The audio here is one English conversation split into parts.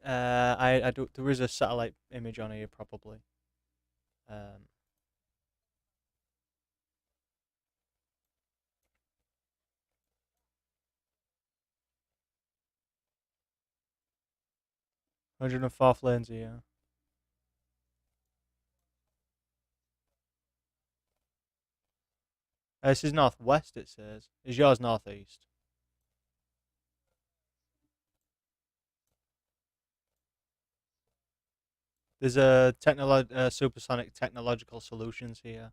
I do. There is a satellite image on here, probably. Um, 104th lanes here. This is northwest. It says. Is yours northeast? There's a supersonic technological solutions here.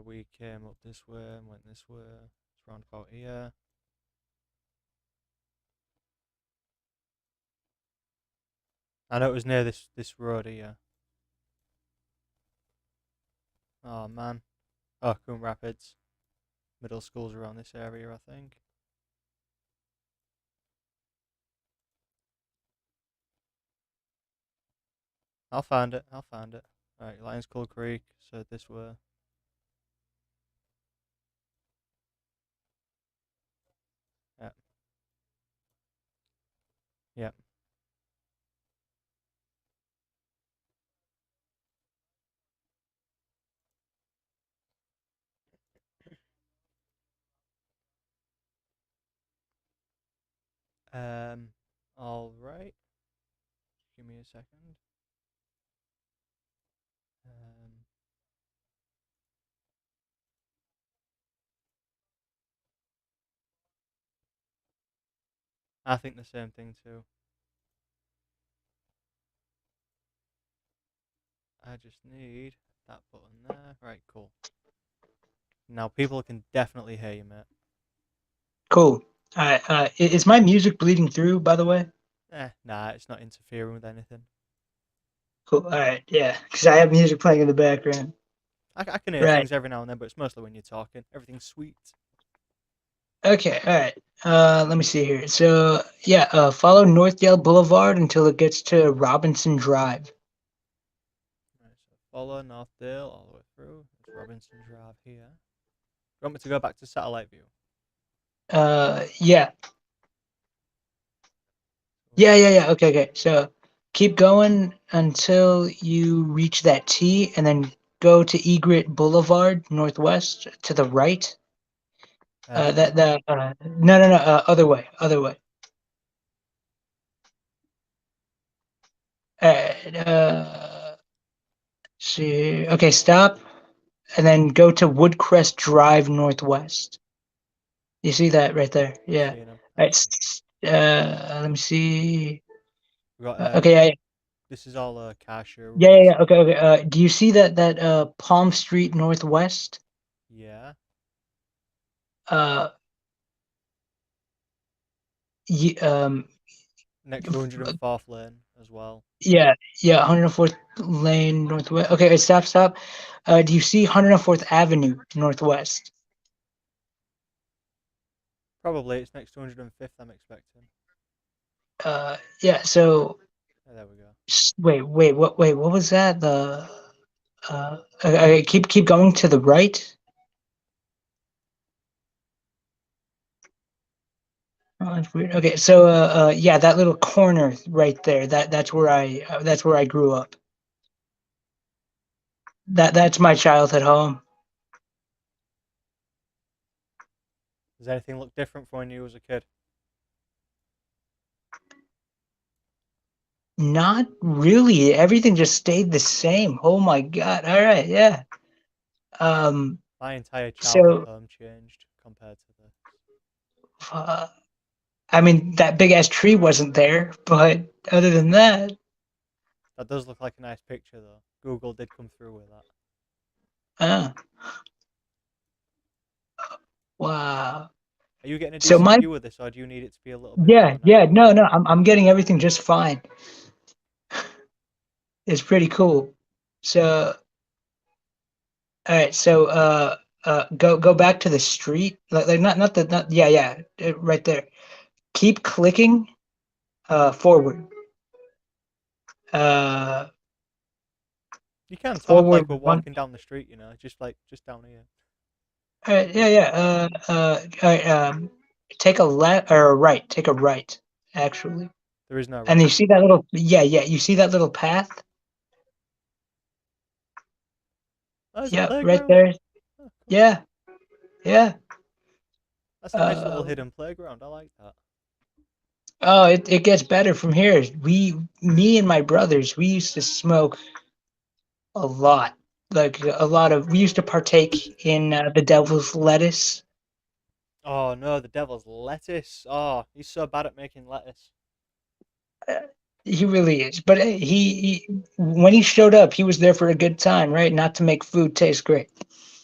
We came up this way and went this way. It's round about here. I know it was near this road here. Oh man. Oh, Coombe Rapids. Middle school's around this area, I think. I'll find it. I'll find it. Alright, Lions Cool Creek. So this way. Yep. Yep. Um. All right. Give me a second. Um. I think the same thing too. I just need that button there. Right. Cool. Now people can definitely hear you, mate. Cool. Is my music bleeding through, by the way? Nah, it's not interfering with anything. Cool. All right. Yeah, because I have music playing in the background. I can hear Right. things every now and then, but it's mostly when you're talking. Everything's sweet. Okay. All right. Let me see here. So yeah, follow Northdale Boulevard until it gets to Robinson Drive. Right, so follow Northdale all the way through. It's Robinson Drive here. You want me to go back to satellite view? Yeah. Yeah. Okay. Okay. So keep going until you reach that T, and then go to Egret Boulevard Northwest to the right. This way. No, other way, other way. Uh, see, okay, stop, and then go to Woodcrest Drive Northwest. You see that right there? I'm Yeah. seeing them. All I'm right. seeing them. Let me see. We got Okay, this is all car yeah. showrooms. Okay, okay. Do you see that Palm Street Northwest? Yeah. Uh, y Next to 104th lane as well. yeah, 104th Lane Northwest. Okay, stop. Do you see 104th Avenue Northwest? Probably it's next to 105th. I'm expecting. Yeah. So There we go. what was that? Keep going to the right. Oh, that's weird. Okay, so yeah, that little corner right there. That's where I grew up. That's my childhood home. Does anything look different from when you was a kid? Not really. Everything just stayed the same. Oh my God. All right, yeah. Um, My entire childhood so home changed compared to this. uh, I mean that big ass tree wasn't there, but other than that, That does look like a nice picture, though. Google did come through with that. uh, wow. Are you getting a So decent my view of this, or do you need it to be a little bit more now? yeah, no, I'm getting everything just fine. It's pretty cool. So all right, so go back to the street. Like not the not yeah yeah right there. Keep clicking forward. Uh, You can talk forward like we're one. walking down the street, you know, just down here. Yeah yeah. Take a left or a right. Take a right. Actually, There is no and right. you see that little yeah yeah. You see that little path? Oh, there's a Yep, right playground. there. Oh, cool. Yeah yeah. That's a nice little Uh, hidden playground. I like that. oh, it gets better from here. Me and my brothers, we used to smoke a lot. Like a lot of, we used to partake in the devil's lettuce. Oh no, the devil's lettuce. Oh, he's so bad at making lettuce. Uh, he really is. But when he showed up, he was there for a good time, right? Not to make food taste great.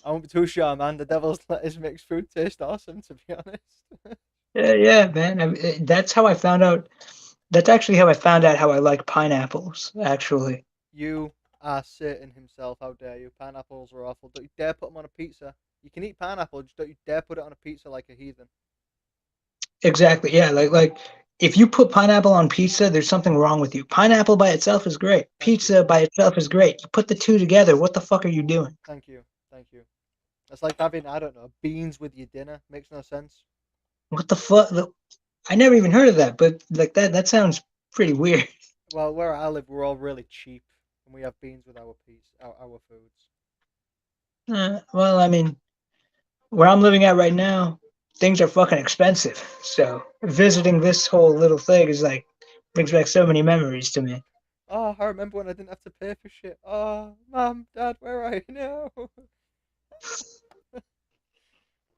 I won't be too sure, man. The devil's lettuce makes food taste awesome, to be honest. Yeah, yeah, man. That's how I found out. That's actually how I found out how I like pineapples, actually. You are Satan himself. How dare you? Pineapples are awful. Don't you dare put them on a pizza. You can eat pineapple, just don't you dare put it on a pizza like a heathen. Exactly. Yeah, like if you put pineapple on pizza, there's something wrong with you. Pineapple by itself is great. Thank you. Pizza by itself is great. You put the two together, what the fuck are you doing? Thank you. Thank you. It's like having, I don't know, beans with your dinner. Makes no sense. What the fuck? I never even heard of that, but like that sounds pretty weird. Well, where I live, we're all really cheap, and we have beans with our foods. Well, I mean, where I'm living at right now, things are fucking expensive. So visiting this whole little thing is like brings back so many memories to me. Oh, I remember when I didn't have to pay for shit. Oh, mom, dad, where are you now?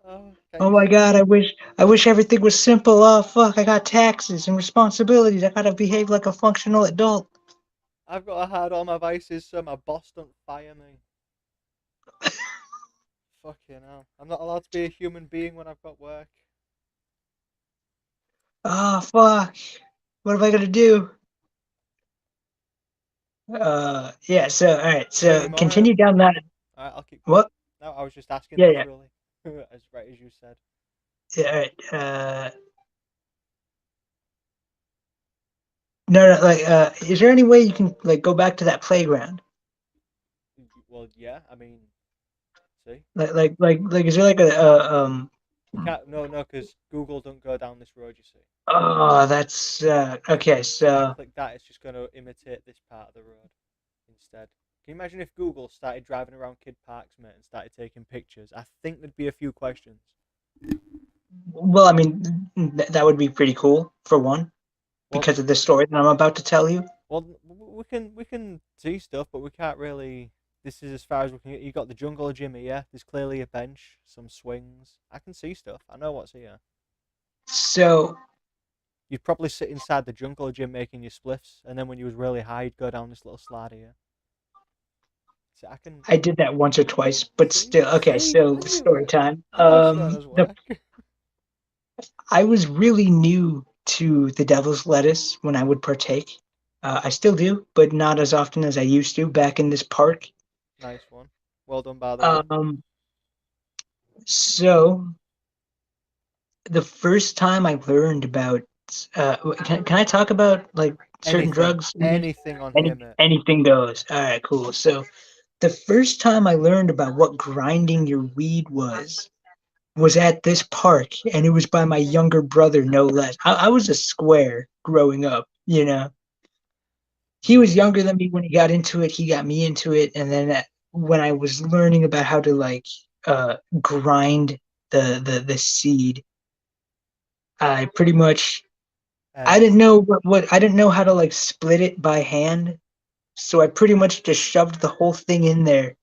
Oh, can't Oh you my see? god, I wish everything was simple. Oh fuck, I got taxes and responsibilities. I gotta behave like a functional adult. I've got to hide all my vices so my boss don't fire me. Fucking hell. I'm not allowed to be a human being when I've got work. Oh fuck. What am I gonna do? Yeah, so all right, You got any so more? continue down that Alright, I'll keep going. what? No, I was just asking Yeah, yeah. naturally. As right as you said. Yeah, all right. No, no, like is there any way you can like go back to that playground? Well, yeah, I mean, see? Like is there like a. You can't, no, no, because Google don't go down this road, you see. Oh, that's okay, So if I so click that, it's just going to imitate this part of the road instead. Can you imagine if Google started driving around kid parks, mate, and started taking pictures? I think there'd be a few questions. well, I mean that would be pretty cool for one Well, because of the story that I'm about to tell you. well, we can see stuff, but we can't really. This is as far as we can get. You got the jungle gym here. There's clearly a bench, some swings. I can see stuff. I know what's here. So You'd probably sit inside the jungle gym making your spliffs, and then when you was really high, you'd go down this little slide here. So I can I did that once or twice, but see, still okay, see. so I knew story it. time. I know stoners The work. I was really new to the devil's lettuce when I would partake. I still do, but not as often as I used to back in this park. Nice one. Well done, by the way. Um, so the first time I learned about, can I talk about like certain Anything, drugs? anything on here, mate. Anything goes. All right, cool. So the first time I learned about what grinding your weed was at this park, and it was by my younger brother, no less. I was a square growing up, you know. He was Yeah. younger than me when he got into it. He got me into it, and then when I was learning about how to like grind the seed, I pretty much I And didn't know what I didn't know how to like split it by hand, so I pretty much just shoved the whole thing in there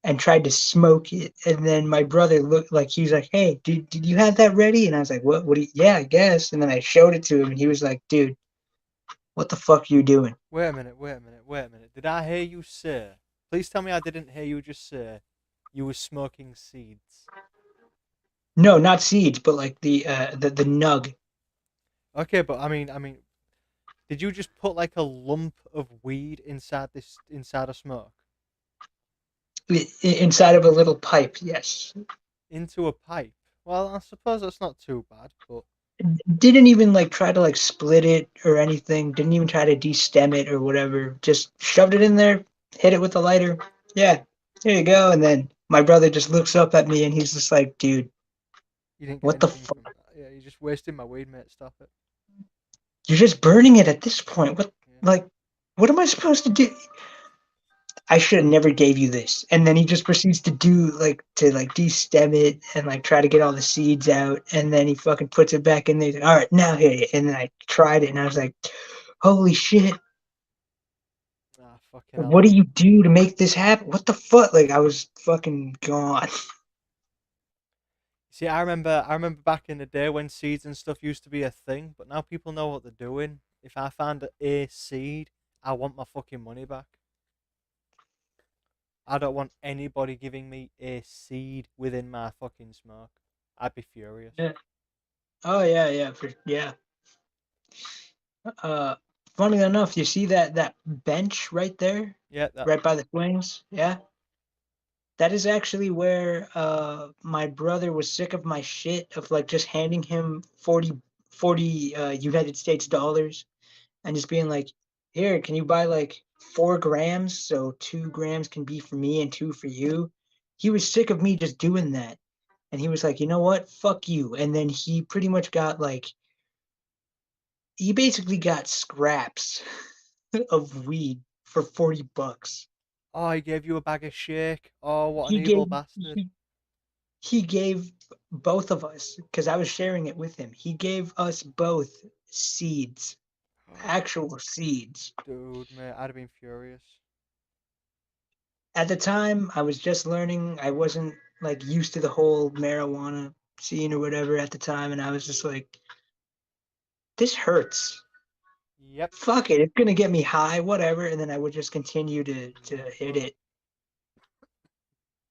and tried to smoke it. And then my brother looked like he was like, "Hey, did you have that ready?" And I was like, "What? What? Yeah, I guess." And then I showed it to him, and he was like, "Dude, what the fuck are you doing?" wait a minute, wait a minute, wait a minute. Did I hear you say? Please tell me I didn't hear you just say you were smoking seeds. No, not seeds, but like the nug. Okay, but I mean, did you just put like a lump of weed inside a smoke? Inside of a little pipe, yes. Into a pipe. Well, I suppose that's not too bad, but Didn't even like try to like split it or anything. Didn't even try to destem it or whatever. Just shoved it in there, hit it with a lighter. Yeah, there you go. And then my brother just looks up at me and he's just like, dude, you didn't get what the anything fuck? from that. Yeah, you're just wasting my weed, mate. Stop it. You're just burning it at this point. What, Yeah. like, what am I supposed to do? I should have never gave you this. And then he just proceeds to do like to like destem it and like try to get all the seeds out. And then he fucking puts it back in there. He's like, all right, now hit it. And then I tried it and I was like, holy shit. Ah, fucking hell, What do man. you do to make this happen? What the fuck? Like I was fucking gone. See, I remember back in the day when seeds and stuff used to be a thing, but now people know what they're doing. If I found a seed, I want my fucking money back. I don't want anybody giving me a seed within my fucking smoke. I'd be furious. Yeah. Oh yeah. Uh, funny enough, you see that bench right there, Yeah, that. right by the swings? Yeah, that is actually where my brother was sick of my shit of like just handing him 40 United States dollars and just being like, here, can you buy like 4 grams so 2 grams can be for me and two for you? He was sick of me just doing that. And he was like, you know what? Fuck you. And then he pretty much got like, he basically got scraps of weed for 40 bucks. Oh, he gave you a bag of shake. Oh, what an He evil gave bastard. he gave both of us because I was sharing it with him. He gave us both seeds, actual seeds. Dude, mate, I'd have been furious. At the time, I was just learning. I wasn't like used to the whole marijuana scene or whatever at the time, and I was just like, this hurts. Yep. Fuck it, it's gonna get me high, whatever. And then I would just continue to No, hit it.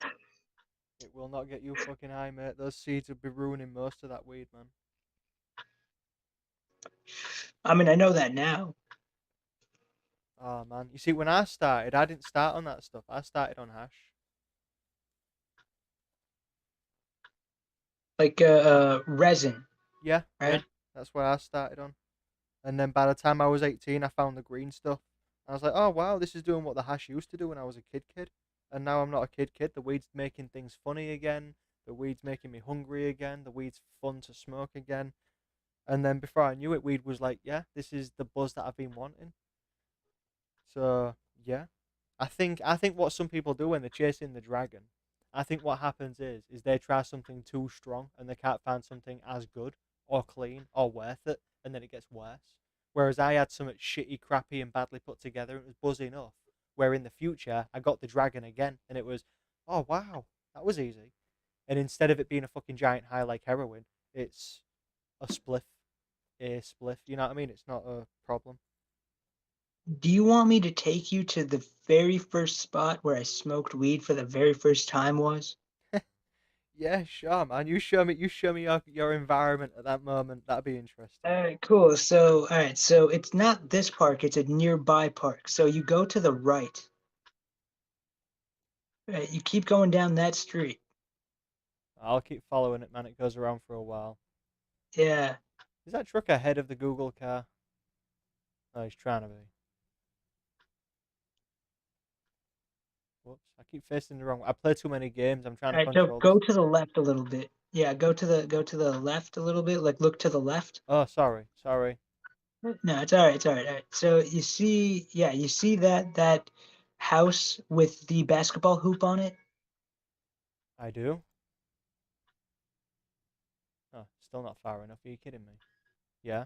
it will not get you fucking high, mate. Those seeds would be ruining most of that weed, man. I mean, I know that now. Oh, man. You see, when I started, I didn't start on that stuff. I started on hash. Like resin, Yeah, yeah. right? That's what I started on. And then by the time I was 18, I found the green stuff. I was like, oh, wow, this is doing what the hash used to do when I was a kid. And now I'm not a kid. The weed's making things funny again. The weed's making me hungry again. The weed's fun to smoke again. And then before I knew it, weed was like, yeah, this is the buzz that I've been wanting. So yeah, I think what some people do when they're chasing the dragon, I think what happens is they try something too strong and they can't find something as good or clean or worth it, and then it gets worse. Whereas I had something shitty, crappy, and badly put together, and it was buzzy enough. Where in the future I got the dragon again, and it was, oh wow, that was easy. And instead of it being a fucking giant high like heroin, it's a spliff, a spliff. You know what I mean? It's not a problem. Do you want me to take you to the very first spot where I smoked weed for the very first time was? Yeah, sure, man. You show me your environment at that moment. That'd be interesting. All right, cool. So, all right, so it's not this park, it's a nearby park. So you go to the right. Right, you keep going down that street. I'll keep following it, man. It goes around for a while. Yeah. Is that truck ahead of the Google car? Oh, he's trying to be. Whoops! I keep facing the wrong. I play too many games. I'm trying All to right, so control this. go to the left a little bit. Yeah, go to the left a little bit. Like look to the left. Oh, sorry. No, it's all right. It's all right. All right. So you see, yeah, you see that house with the basketball hoop on it? I do. Oh, still not far enough. Are you kidding me? Yeah.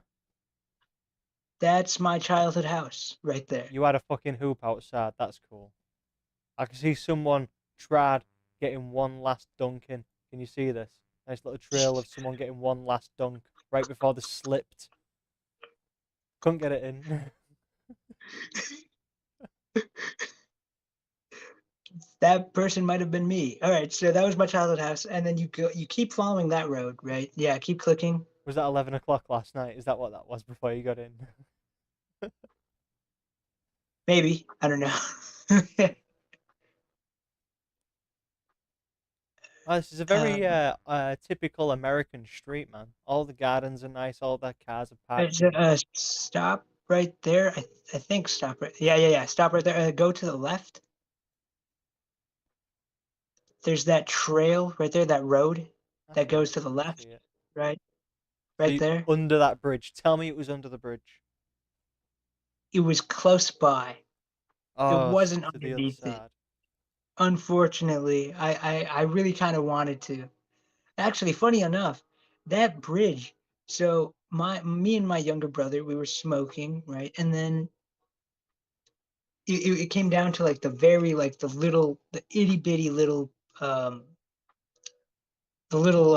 That's my childhood house right there. You had a fucking hoop outside. That's cool. I can see someone tried getting one last dunk in. Can you see this? Nice little trail of someone getting one last dunk right before they slipped. Couldn't get it in. That person might have been me. All right, so that was my childhood house, and then you keep following that road, right? Yeah, keep clicking. Was that 11 o'clock last night? Is that what that was before you got in? Maybe I don't know. Oh, this is a very Um, typical American street, man. All the gardens are nice, all the cars are parked there's a, neat. stop right there. I think stop right. Yeah, yeah, yeah. Stop right there. Go to the left. There's that trail right there, that road I that see goes it. to the I see left, it. right? So Right there. under that bridge. Tell me it was under the bridge. It was close by. It Oh, wasn't to the other underneath it. side. Unfortunately, I really kind of wanted to. Actually, funny enough, that bridge. So me and my younger brother, we were smoking, right? And then it came down to like the very like the itty bitty little um the little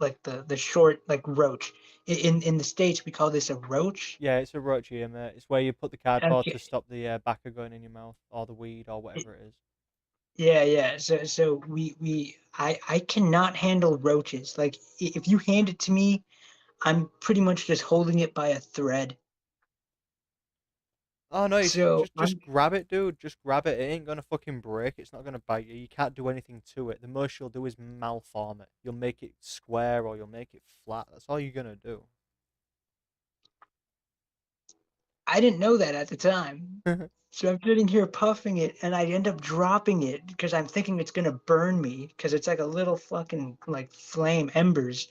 like the short like roach. In the States we call this a roach. Yeah, it's a roach here, mate. It's where you put the cardboard to Okay. stop the backer going in your mouth, or the weed, or It- whatever it is. yeah, yeah. So I cannot handle roaches. Like if you hand it to me, I'm pretty much just holding it by a thread. Oh no, it's So just I'm grab it, dude. Just grab it. It ain't gonna fucking break. It's not gonna bite you. You can't do anything to it. The most you'll do is malform it. You'll make it square or you'll make it flat. That's all you're gonna do. I didn't know that at the time. So I'm sitting here puffing it and I end up dropping it because I'm thinking it's gonna burn me because it's like a little fucking like flame embers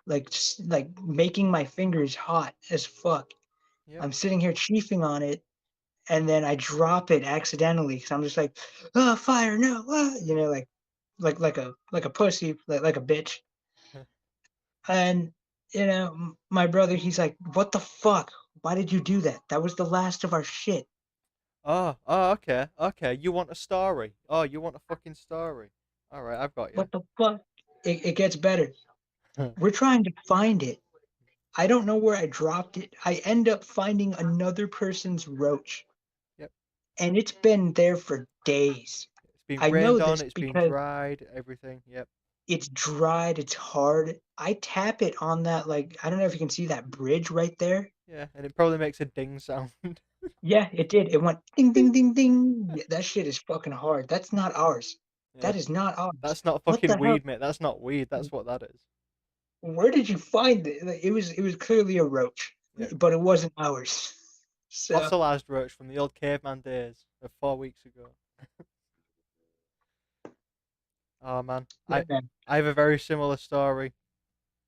like like making my fingers hot as fuck. Yep. I'm sitting here chiefing on it and then I drop it accidentally because I'm just like, oh fire, no, you know, like a pussy, like a bitch. And you know, my brother, he's like, what the fuck? Why did you do that? That was the last of our shit. Oh, okay, okay. You want a story? Oh, you want a fucking story? All right, I've got you. What the fuck? It gets better. We're trying to find it. I don't know where I dropped it. I end up finding another person's roach, Yep. and it's been there for days. It's been I know rained on. this It's been because dried. Everything. Yep. it's dried, it's hard. I tap it on that, like, I don't know if you can see that bridge right there. Yeah, and it probably makes a ding sound. Yeah, it did. It went ding, ding, Ding. ding, ding. Yeah, that shit is fucking hard. That's not ours. Yeah, That is not ours. that's not What fucking the hell? weed, mate. That's not weed. That's what that is. Where did you find it? Like, it was clearly a roach, Yeah, but it wasn't ours. So, fossilized roach from the old caveman days of 4 weeks ago. Oh man, yeah, man. I have a very similar story.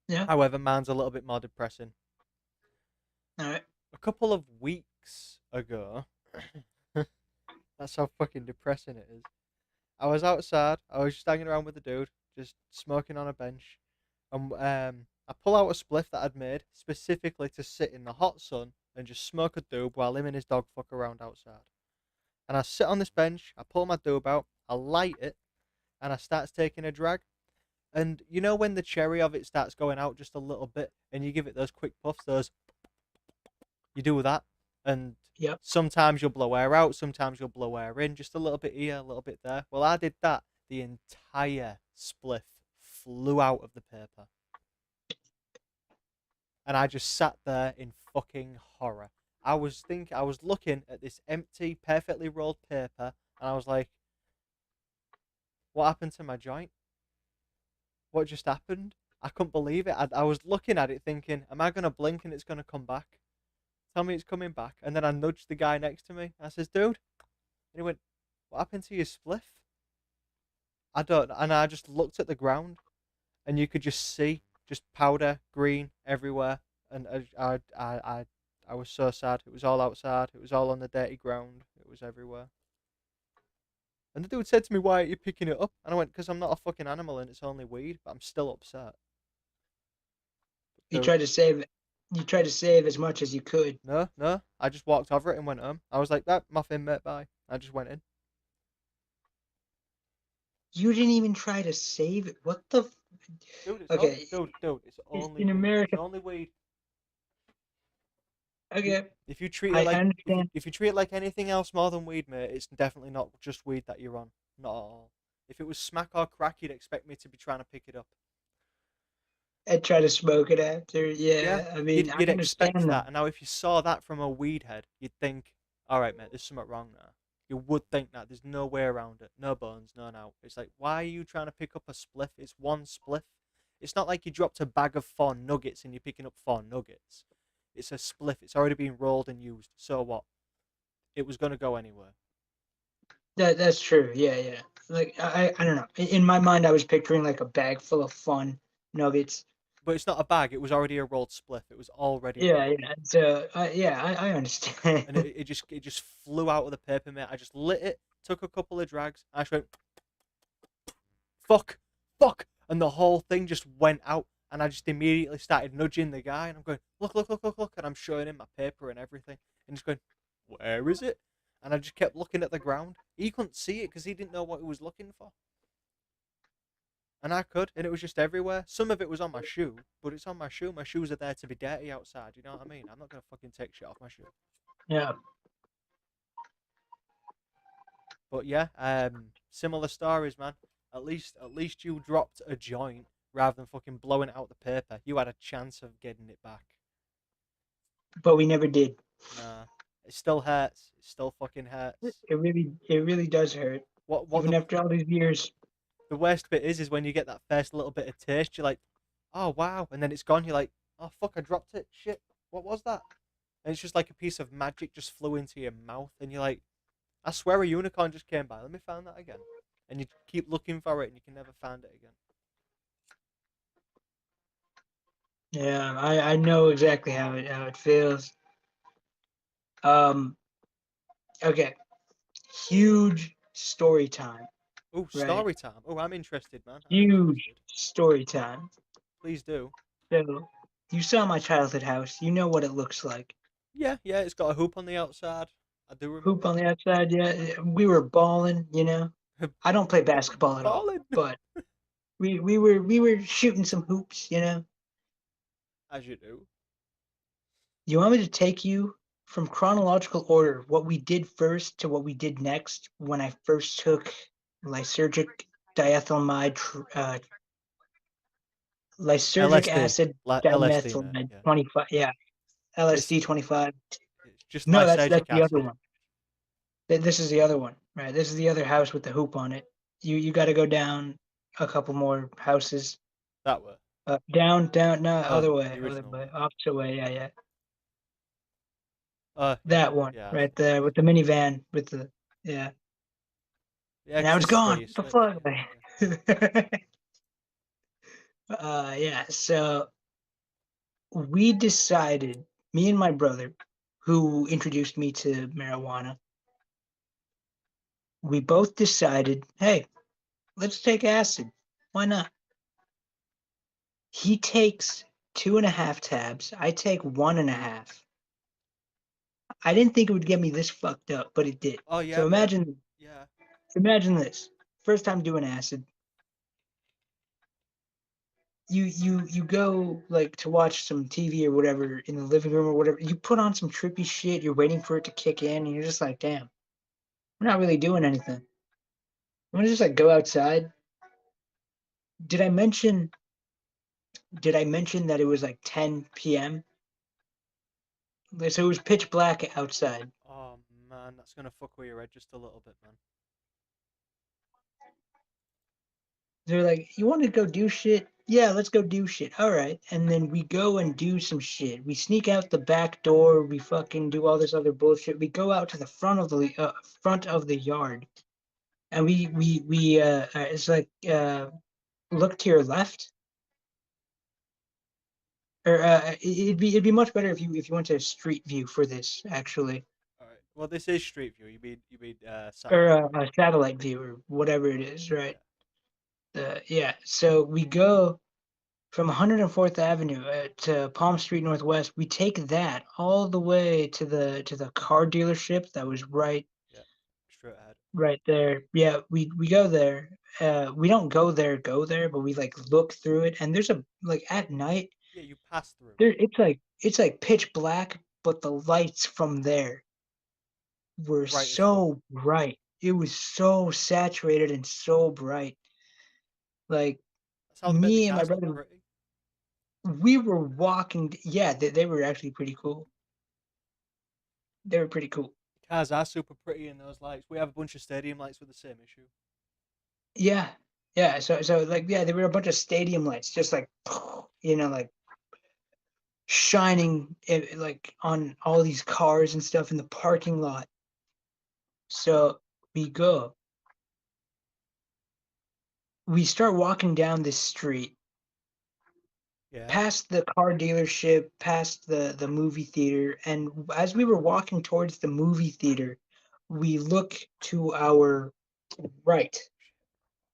Yeah. However, mine's a little bit more depressing. All right. A couple of weeks ago, that's how fucking depressing it is. I was outside. I was just hanging around with the dude, just smoking on a bench, and I pull out a spliff that I'd made specifically to sit in the hot sun and just smoke a doob while him and his dog fuck around outside. And I sit on this bench. I pull my doob out. I light it, and I starts taking a drag. And you know when the cherry of it starts going out just a little bit, and you give it those quick puffs, those you do that, and Yep. sometimes you'll blow air out, sometimes you'll blow air in, just a little bit here, a little bit there. Well, I did that. The entire spliff flew out of the paper, and I just sat there in fucking horror. I was looking at this empty, perfectly rolled paper, and I was like, "What happened to my joint? What just happened?" I couldn't believe it. I was looking at it, thinking, "Am I gonna blink and it's gonna come back? Tell me it's coming back." And then I nudged the guy next to me. I says, "Dude," and he went, "What happened to your spliff?" I don't, and I just looked at the ground, and you could just see just powder green everywhere, and I was so sad. It was all outside. It was all on the dirty ground. It was everywhere. And the dude said to me, "Why are you picking it up?" And I went, "Because I'm not a fucking animal, and it's only weed." But I'm still upset. You Dude, tried to save. You tried to save as much as you could. no, no. I just walked over it and went home. I was like, "That muffin, mate, bye." I just went in. You didn't even try to save it. What the? Dude, Okay. dude, it's only In weed. It's America. only weed. You, Okay. if you treat it I like understand. if you treat it like anything else more than weed, mate, it's definitely not just weed that you're on. Not at all. If it was smack or crack, you'd expect me to be trying to pick it up. And try to smoke it after. Yeah, Yeah. I mean, I you'd expect understand that. that. And now, if you saw that from a weed head, you'd think, "All right, mate, there's something wrong there." You would think that. There's no way around it. No bones, no now. It's like, why are you trying to pick up a spliff? It's one spliff. It's not like you dropped a bag of 4 nuggets and you're picking up 4 nuggets. It's a spliff. It's already been rolled and used. So what? It was gonna go anywhere. That's true. Yeah, yeah. Like I don't know. In my mind, I was picturing like a bag full of fun nuggets. But it's not a bag. It was already a rolled spliff. It was already Yeah, rolled, yeah. So yeah, I understand. and it just flew out of the paper, mate. I just lit it, took a couple of drags, I just went fuck, fuck, and the whole thing just went out. And I just immediately started nudging the guy, and I'm going, look, look, look, look, look, and I'm showing him my paper and everything, and he's going, where is it? And I just kept looking at the ground. He couldn't see it because he didn't know what he was looking for. And I could, and it was just everywhere. Some of it was on my shoe, but it's on my shoe. My shoes are there to be dirty outside. You know what I mean? I'm not gonna fucking take shit off my shoe. Yeah. But yeah, similar stories, man. At least you dropped a joint rather than fucking blowing it out the paper. You had a chance of getting it back. But we never did. Nah, it still hurts. It still fucking hurts. It really does hurt. What Even after all these years. the worst bit is when you get that first little bit of taste. You're like, oh wow, and then it's gone. You're like, oh fuck, I dropped it. Shit, what was that? And it's just like a piece of magic just flew into your mouth, and you're like, I swear a unicorn just came by. Let me find that again. And you keep looking for it, and you can never find it again. Yeah, I know exactly how it feels. Um. Okay. Huge story time. Oh, Right. story time. Oh, I'm interested, man. I'm Huge interested. story time. Please do. So you saw my childhood house. You know what it looks like. Yeah, yeah. It's got a hoop on the outside. I do Hoop remember. on the outside. Yeah, we were balling. You know, I don't play basketball at all, Balling, but we were shooting some hoops. You know. as you do. You want me to take you from chronological order, what we did first to what we did next when I first took lysergic diethylamide, lysergic LSD, acid LSD, mate. dimethylamide Yeah. 25. Yeah, This LSD 25. it's just No, that's lysergic the other acid. one. This is the other one, right? This is the other house with the hoop on it. You got to go down a couple more houses. That way. Down, no, Oh, the other original way, way. opposite way. Yeah, yeah. Yeah, That one yeah. I right see. there with the minivan with the yeah. Yeah, And because now it's this is where gone. you What the switch. Yeah, fuck? Yeah. So we decided, me and my brother, who introduced me to marijuana, we both decided, hey, let's take acid. Why not? He takes 2.5 tabs. I take 1.5. I didn't think it would get me this fucked up, but it did. oh yeah, So mate. imagine, Yeah. imagine this. First time doing acid. You go like to watch some TV or whatever in the living room or whatever. You put on some trippy shit. You're waiting for it to kick in, and you're just like, damn, we're not really doing anything. I'm gonna just like go outside. Did I mention? Did I mention that it was like 10 p.m.? So it was pitch black outside. Oh man, that's gonna fuck with your head just a little bit, man. They're like, you want to go do shit? Yeah, let's go do shit. All right. And then we go and do some shit. We sneak out the back door. We fucking do all this other bullshit. We go out to the front of the yard, and we it's like look to your left, or it'd be much better if you went to Street View for this actually, All right. Well, this is Street View. You mean or satellite view. a satellite view or whatever it is, right? Yeah. Yeah. So we go from 104th Avenue to Palm Street Northwest. We take that all the way to the car dealership that was Yeah. Straight ahead. right there. Yeah, we go there. We don't go there, but we like look through it, and there's a like at night Yeah, you pass through. there. It's like pitch black, but the lights from there were Bright as fuck. so bright. It was so saturated and so bright. Like That's how they make the me and my cars look brother, pretty. we were walking. Yeah, they were actually pretty cool. They were pretty cool. Cars are super pretty in those lights. We have a bunch of stadium lights with the same issue. Yeah, yeah. So like yeah, there were a bunch of stadium lights, just like like shining like on all these cars and stuff in the parking lot. So we go. We start walking down this street, Yeah. past the car dealership, past the movie theater, and as we were walking towards the movie theater, we look to our right,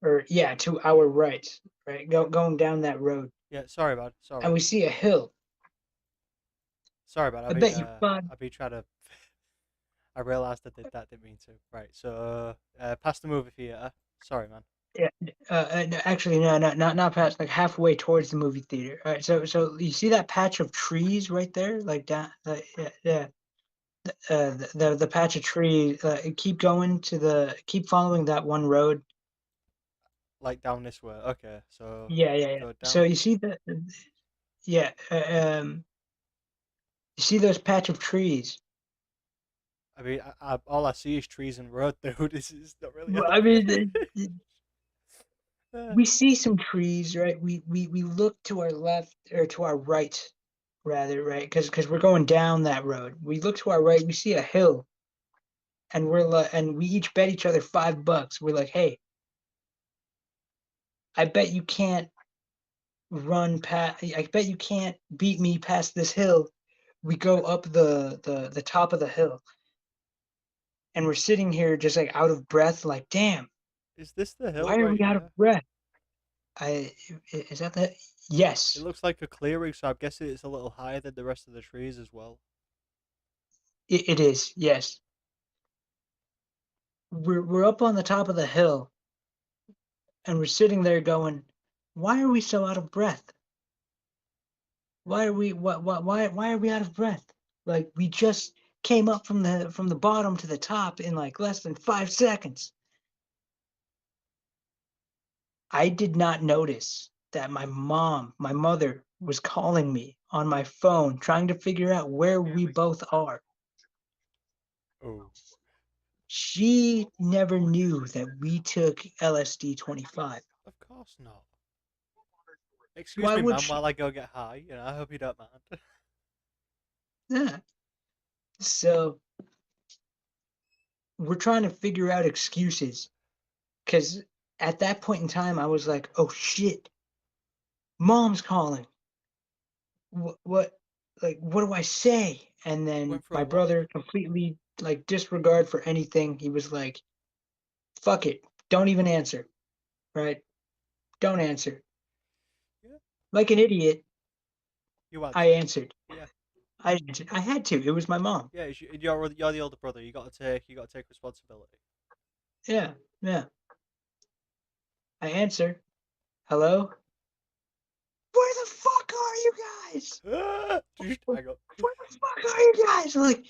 or yeah, to our right, right, going down that road, Yeah. Sorry, bud. and Sorry. we see a hill. Sorry, bud. I bet you find. I be trying to. I realised I did that. Didn't mean to. Right. So, past the movie theater. Sorry, man. Yeah, no, actually, no, not past, like halfway towards the movie theater. All right, so you see that patch of trees right there, like down, yeah, yeah. The patch of tree. Keep following that one road. Like down this way. Okay. So, Yeah, yeah, yeah. go So down. you see yeah, you see those patch of trees. I mean, all I see is trees and road, dude. This is not really Well, I helping. mean, we see some trees, right? We look to our left or to our right, rather, right? Because we're going down that road. We look to our right, we see a hill, and we each bet each other $5. We're like, hey, I bet you can't run past. I bet you can't beat me past this hill. We go up the top of the hill, and we're sitting here just like out of breath, like, damn, Is this the hill why are right we out of here? breath? I is that the It yes, looks like a clearing, so I'm guessing it's a little higher than the rest of the trees as well. it is, yes. We're up on the top of the hill, and we're sitting there going, why are we so out of breath? Why are we why are we out of breath? Like we just came up from the bottom to the top in like less than 5 seconds. I did not notice that my mother, was calling me on my phone, trying to figure out where we both are. Oh, She never knew that we took LSD 25. of course not. Excuse Why me, would man, she? while I go get high. I hope you don't mind. Yeah. So we're trying to figure out excuses because at that point in time, I was like, oh shit, mom's calling. What, like, what do I say? And then Went for a my walk. brother completely like disregard for anything. He was like, fuck it. Don't even answer. Right? Don't answer. Yeah, Like an idiot, you I answered. answered. Yeah, I answered. I had to. It was my mom. yeah. You're the older brother. You got to take responsibility. Yeah. Yeah. I answer. Hello? Where the fuck are you guys? Just Where hang up. the fuck are you guys? Like,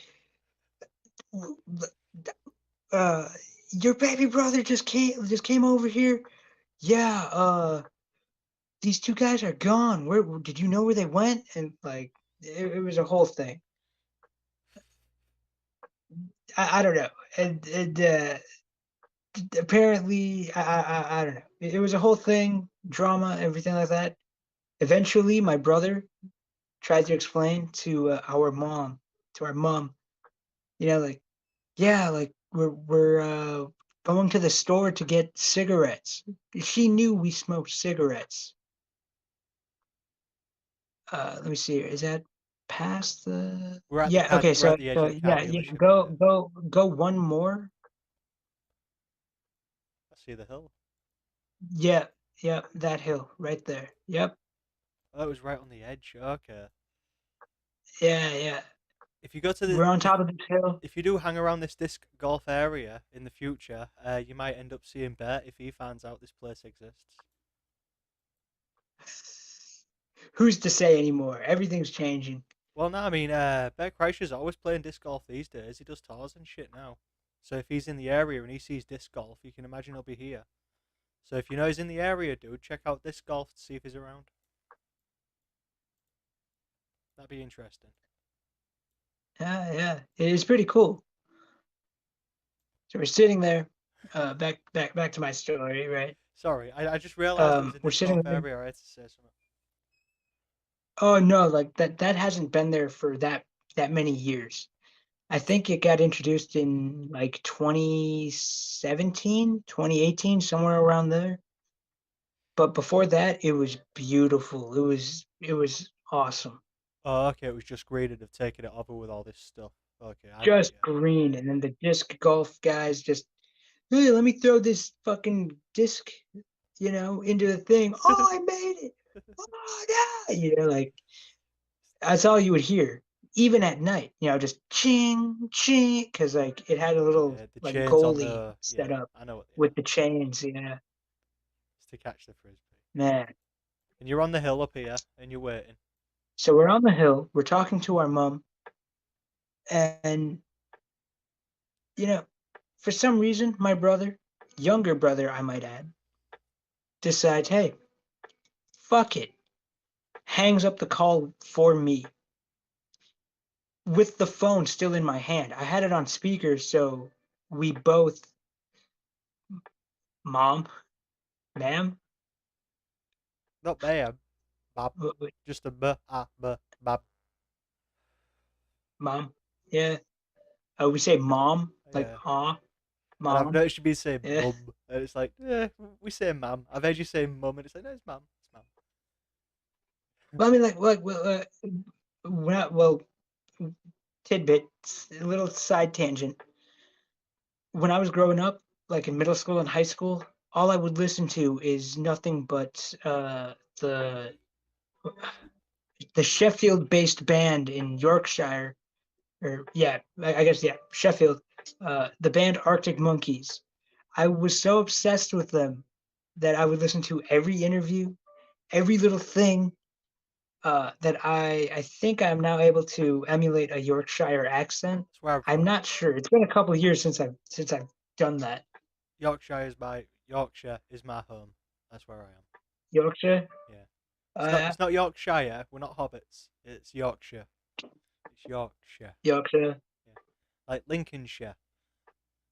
uh, your baby brother just came over here. Yeah, these two guys are gone. Where did you know where they went? And like, it was a whole thing. I don't know. And apparently, I don't know. It was a whole thing, drama, everything like that. Eventually, my brother tried to explain to our mom, like, yeah, like we're going to the store to get cigarettes. She knew we smoked cigarettes. Let me see here. Is that past the? We're at the Yeah. car. Okay. We're So at the edge so of the car yeah, yeah. dealership Go here. go go one more. I see the hill. Yeah. Yeah. That hill right there. Yep. Oh, it was right on the edge. Okay. Yeah. Yeah. If you go to the We're on top of this hill. if you do hang around this disc golf area in the future, you might end up seeing Bert if he finds out this place exists. Who's to say anymore? Everything's changing. Well, no, I mean, Bert Kreischer's always playing disc golf these days. He does tours and shit now. So if he's in the area and he sees disc golf, you can imagine he'll be here. So if you know he's in the area, dude, check out disc golf to see if he's around. That'd be interesting. Yeah. Yeah. It's pretty cool. So we're sitting there. Back to my story, right? Sorry, I just realised it was a We're disc sitting golf there. area. I had to say something. Oh no, like that hasn't been there for that many years. I think it got introduced in like 2017, 2018, somewhere around there. But before that, it was beautiful. It was awesome. Oh, okay, it was just greedy of taking it over with all this stuff. Okay, I got Just you. green, and then the disc golf guys just, hey, let me throw this fucking disc, into the thing. Oh, I made it. Oh, yeah. Like that's all you would hear, even at night. Just ching ching, because like it had a little Yeah, the like chains on goalie the set yeah, up I know what they with are. the chains. Yeah, It's to catch the frisbee. man. And you're on the hill up here, and you're waiting. So we're on the hill. We're talking to our mom, and you know, for some reason, my brother, younger brother, I might add, decides, hey, fuck it, hangs up the call for me with the phone still in my hand. I had it on speaker, so we both, mom, ma'am, Not bam, bab, wait, just a bab. mom, yeah. We say mom, like, Yeah. And I've mom, noticed you be saying yeah. mum, and it's like, yeah, we say mum. I've heard you say mum, and it's like, no, it's mum, it's mum. Well, I mean, like, well, well, tidbit, a little side tangent. When I was growing up, like in middle school and high school, all I would listen to is nothing but the Sheffield-based band in Yorkshire, or yeah, I guess yeah, Sheffield. The band Arctic Monkeys. I was so obsessed with them that I would listen to every interview, every little thing. That I think I'm now able to emulate a Yorkshire accent. That's where I'm I'm from. not sure. It's been a couple of years since I've done that. Yorkshire is my home. That's where I am. Yorkshire. Yeah. It's not Uh, it's not Yorkshire. We're not hobbits. It's Yorkshire. It's Yorkshire. Yorkshire. Yeah. Like Lincolnshire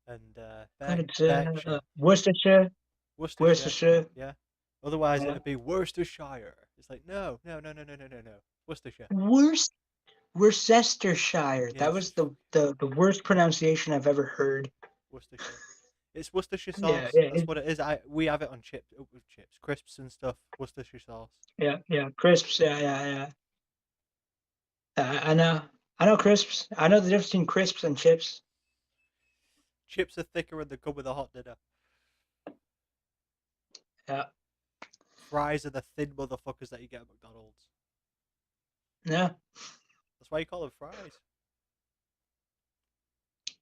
and And Berkshire. Worcestershire. Worcestershire. Worcestershire. Yeah. Otherwise Uh, it'd be Worcestershire. It's like no, no, no, no, no, no, no, no. Worcestershire. Worc- Worcestershire. Yeah, That was the worst pronunciation I've ever heard. Worcestershire. It's Worcestershire Yeah, sauce. yeah, That's what it is. We have it on chips, crisps and stuff. Worcestershire sauce. yeah. Crisps. Yeah. I know. I know crisps. I know the difference between crisps and chips. Chips are thicker and they come with a hot dinner. Yeah. Fries are the thin motherfuckers that you get at McDonald's. Yeah. That's why you call them fries.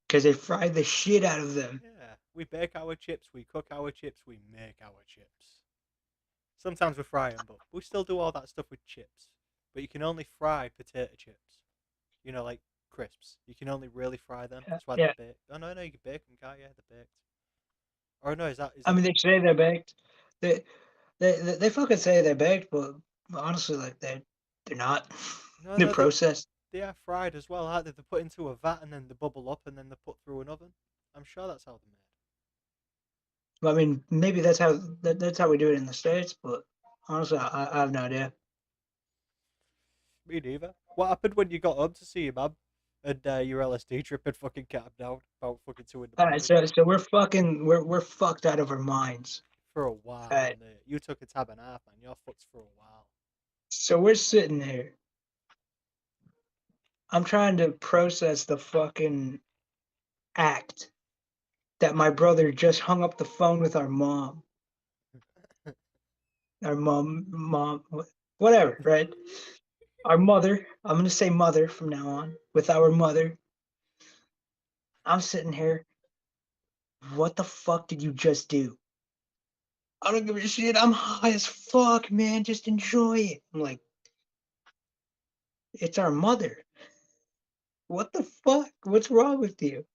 Because they fried the shit out of them. Yeah, we bake our chips, we cook our chips, we make our chips. Sometimes we fry them, but we still do all that stuff with chips. But you can only fry potato chips. Like crisps. You can only really fry them. Yeah. That's why they're Yeah. baked. Oh no, you can bake them, can't you? They're baked. Or no, is I that? mean, they say they're baked. They they fucking say they're baked, but honestly, like they're not. No, They're no, processed. they are fried as well, aren't they? They're put into a vat and then they bubble up and then they're put through an oven. I'm sure that's how they're made. Well, I mean, maybe that's how we do it in the states, but honestly, I have no idea. Me neither. What happened when you got home to see your mum and your LSD trip and fucking cat him down about fucking 2 in the All right, morning? so we're fucked out of our minds. For a All while, right, and you took a tab and a half, man. You're fucked for a while. so we're sitting here. I'm trying to process the fucking act that my brother just hung up the phone with our mom. Our mom, whatever, right? Our mother. I'm gonna say mother from now on. With our mother, I'm sitting here. What the fuck did you just do? I don't give a shit. I'm high as fuck, man. Just enjoy it. I'm like, it's our mother. What the fuck? What's wrong with you?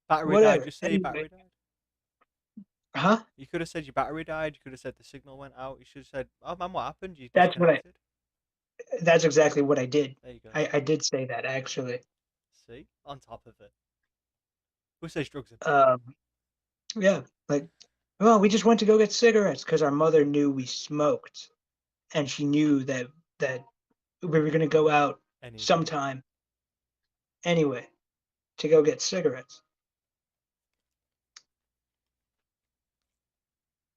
Battery died. Whatever. Just say your Anyway, battery died. huh? You could have said your battery died. You could have said the signal went out. You should have said, "Oh man, what happened? You That's what I. disconnected." That's exactly what I did. There you go. I did say that actually. See, on top of it. Who says drugs are bad? Um, yeah, like, well, we just went to go get cigarettes because our mother knew we smoked, and she knew that we were gonna go out Anyway. sometime anyway to go get cigarettes.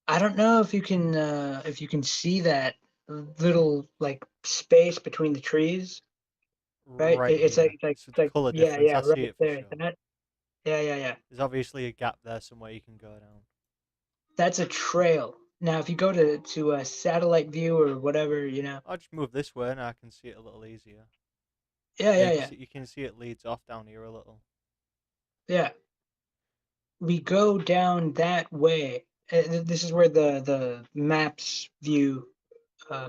I don't know if you can see that little like space between the trees, right? Right here. So It's the like colour yeah, difference, yeah, I see right it for there. sure. That yeah, yeah, yeah. There's obviously a gap there somewhere you can go down. That's a trail. Now, if you go to a satellite view or whatever, I'll just move this way and I can see it a little easier. yeah, Yeah, yeah, yeah, you can see it leads off down here a little. yeah. We go down that way. This is where the maps view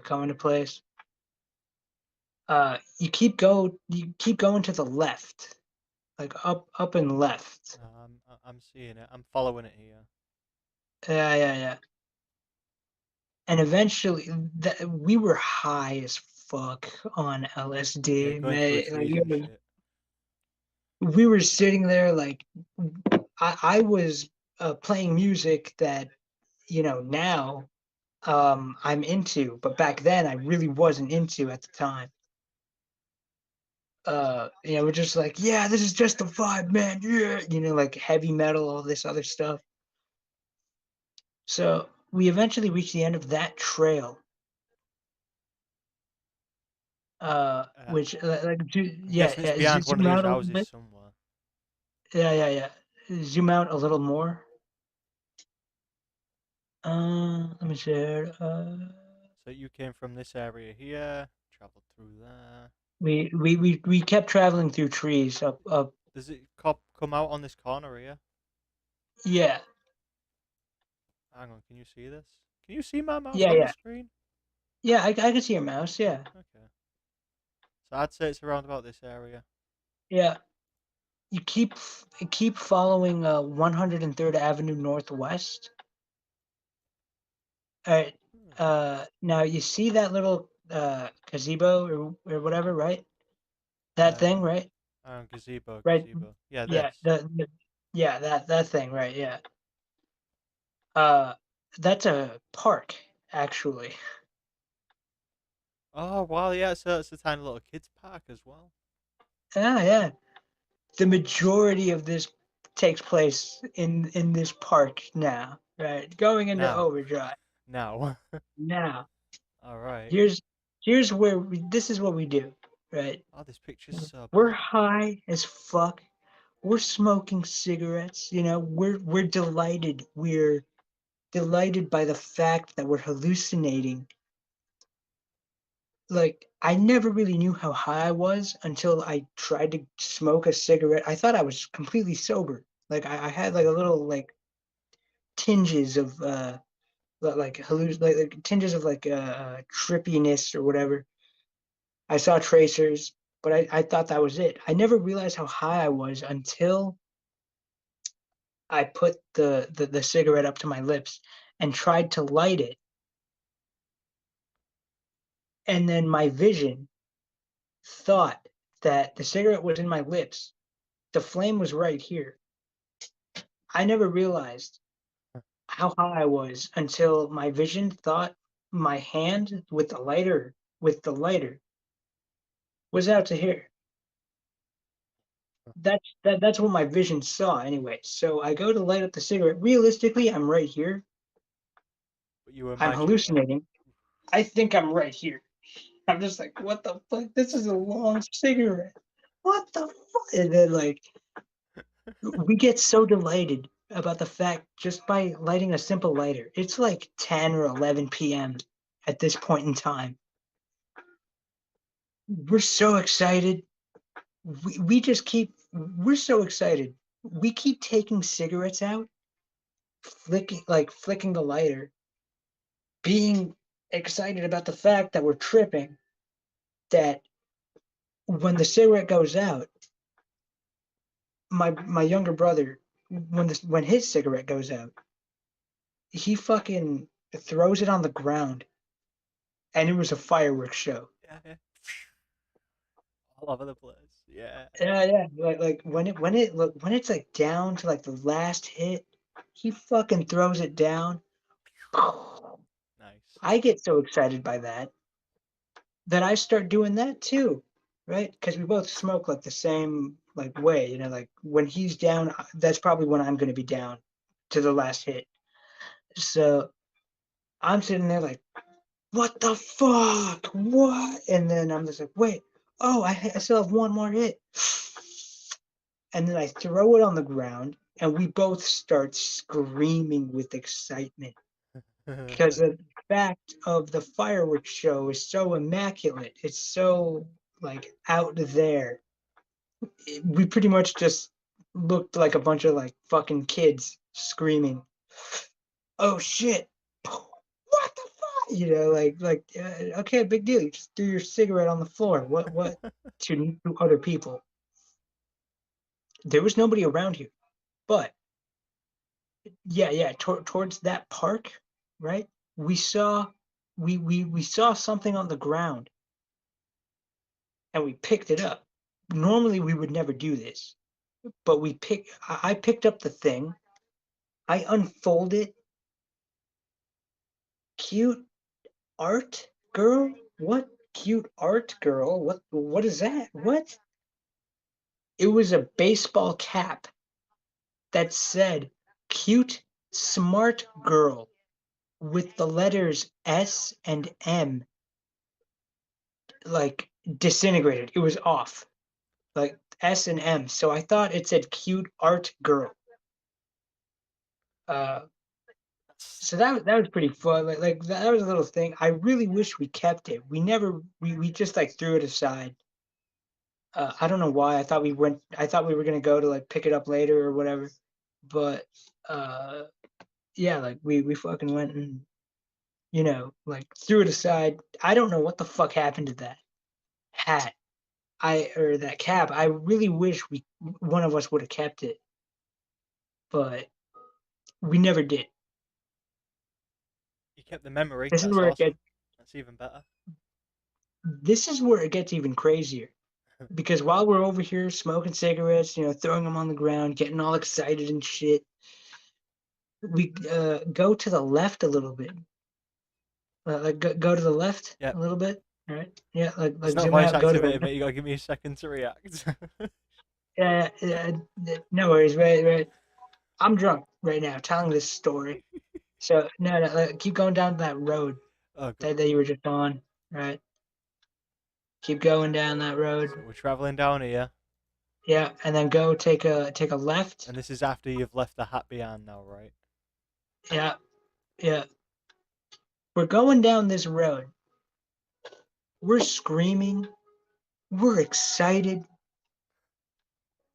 come into place. You keep going to the left, like up and left. I'm seeing it. I'm following it here. Yeah, yeah, yeah. And eventually, we were high as fuck on Yeah, LSD, going through man. trees and shit. We were sitting there like I was playing music that now I'm into, but back then I really wasn't into at the time. We're just like, yeah, this is just the vibe, man. Yeah, like heavy metal, all this other stuff. So we eventually reached the end of that trail, Uh, which I'm guessing it's yeah, behind one of zoom these out a little houses bit. somewhere. Yeah, yeah, yeah. Zoom out a little more. Let me share. So you came from this area here, traveled through there. We kept traveling through trees up. Does it come out on this corner here? Yeah, Hang on, can you see this? Can you see my mouse yeah, on the yeah, screen? yeah. I can see your mouse. Yeah, Okay. So I'd say it's around about this area. yeah. You keep following 103rd Avenue Northwest. All right. Hmm. Now you see that little gazebo or whatever, right? That thing, Uh, right? Gazebo, Right. gazebo. Yeah, Yeah. this. Yeah, that thing, right? Yeah. Uh, that's a park, actually. Oh, wow, yeah, so it's a tiny little kids' park as well. Yeah, yeah. The majority of this takes place in this park now, right? Going into Now. overdrive Now. now. Alright. Here's where this is what we do, right? Oh, this picture's so We're bad. high as fuck. We're smoking cigarettes. We're delighted. We're delighted by the fact that we're hallucinating. Like I never really knew how high I was until I tried to smoke a cigarette. I thought I was completely sober. Like I had like a little like tinges of like tinges of like trippiness or whatever. I saw tracers, but I thought that was it. I never realized how high I was until I put the cigarette up to my lips and tried to light it. And then my vision thought that the cigarette was in my lips. The flame was right here. I never realized how high I was until my vision thought my hand with the lighter was out to here. That's what my vision saw anyway. So I go to light up the cigarette. Realistically, I'm right here. But you were I'm imagining that. hallucinating. I think I'm right here. I'm just like, what the fuck? This is a long cigarette. What the fuck? And then like we get so delighted about the fact just by lighting a simple lighter. It's like 10 or 11 p.m. at this point in time. We're so excited. We just we're so excited. We keep taking cigarettes out, flicking the lighter, being excited about the fact that we're tripping, that when the cigarette goes out, my younger brother, when his cigarette goes out, he fucking throws it on the ground, and it was a fireworks show. Yeah, yeah. all over the place. Yeah. Yeah. Like when it's like down to like the last hit, he fucking throws it down. Nice. I get so excited by that I start doing that too, right? Because we both smoke like the same like way, you know. Like when he's down, that's probably when I'm going to be down to the last hit. So I'm sitting there like, what the fuck? What? And then I'm just like, wait, oh, I still have one more hit. And then I throw it on the ground, and we both start screaming with excitement because the fact of the fireworks show is so immaculate. It's so like out there. We pretty much just looked like a bunch of like fucking kids screaming, "Oh shit! What the fuck?" You know, okay, big deal. You just threw your cigarette on the floor. What? To other people, there was nobody around here, but yeah. Towards that park, right? We saw we saw something on the ground, and we picked it up. Normally, we would never do this, but I picked up the thing. I unfold it. Cute art girl? What cute art girl? What is that? What? It was a baseball cap that said cute smart girl with the letters S and M like disintegrated. It was off. Like S and M. So I thought it said cute art girl. Uh so that was pretty fun. Like that was a little thing. I really wish we kept it. We just like threw it aside. I don't know why. I thought we were gonna go to like pick it up later or whatever. But uh, yeah, like we fucking went and like threw it aside. I don't know what the fuck happened to that hat. Or that cap. I really wish we one of us would have kept it, but we never did. You kept the memory. This is That's where it awesome. gets. That's even better. This is where it gets even crazier. Because while we're over here smoking cigarettes, throwing them on the ground, getting all excited and shit, we go to the left a little bit. Like go to the left Yep. a little bit. All right. Yeah. It's Like not zoom voice out. Go to the activated, left. mate. You gotta give me a second to react. No worries. Right. I'm drunk right now, telling this story. So no. Keep going down that road Oh, good. that you were just on. Right. Keep going down that road. So we're traveling down here, Yeah, and then go take a left. and this is after you've left the hat behind now, right? Yeah. Yeah. We're going down this road. We're screaming. We're excited.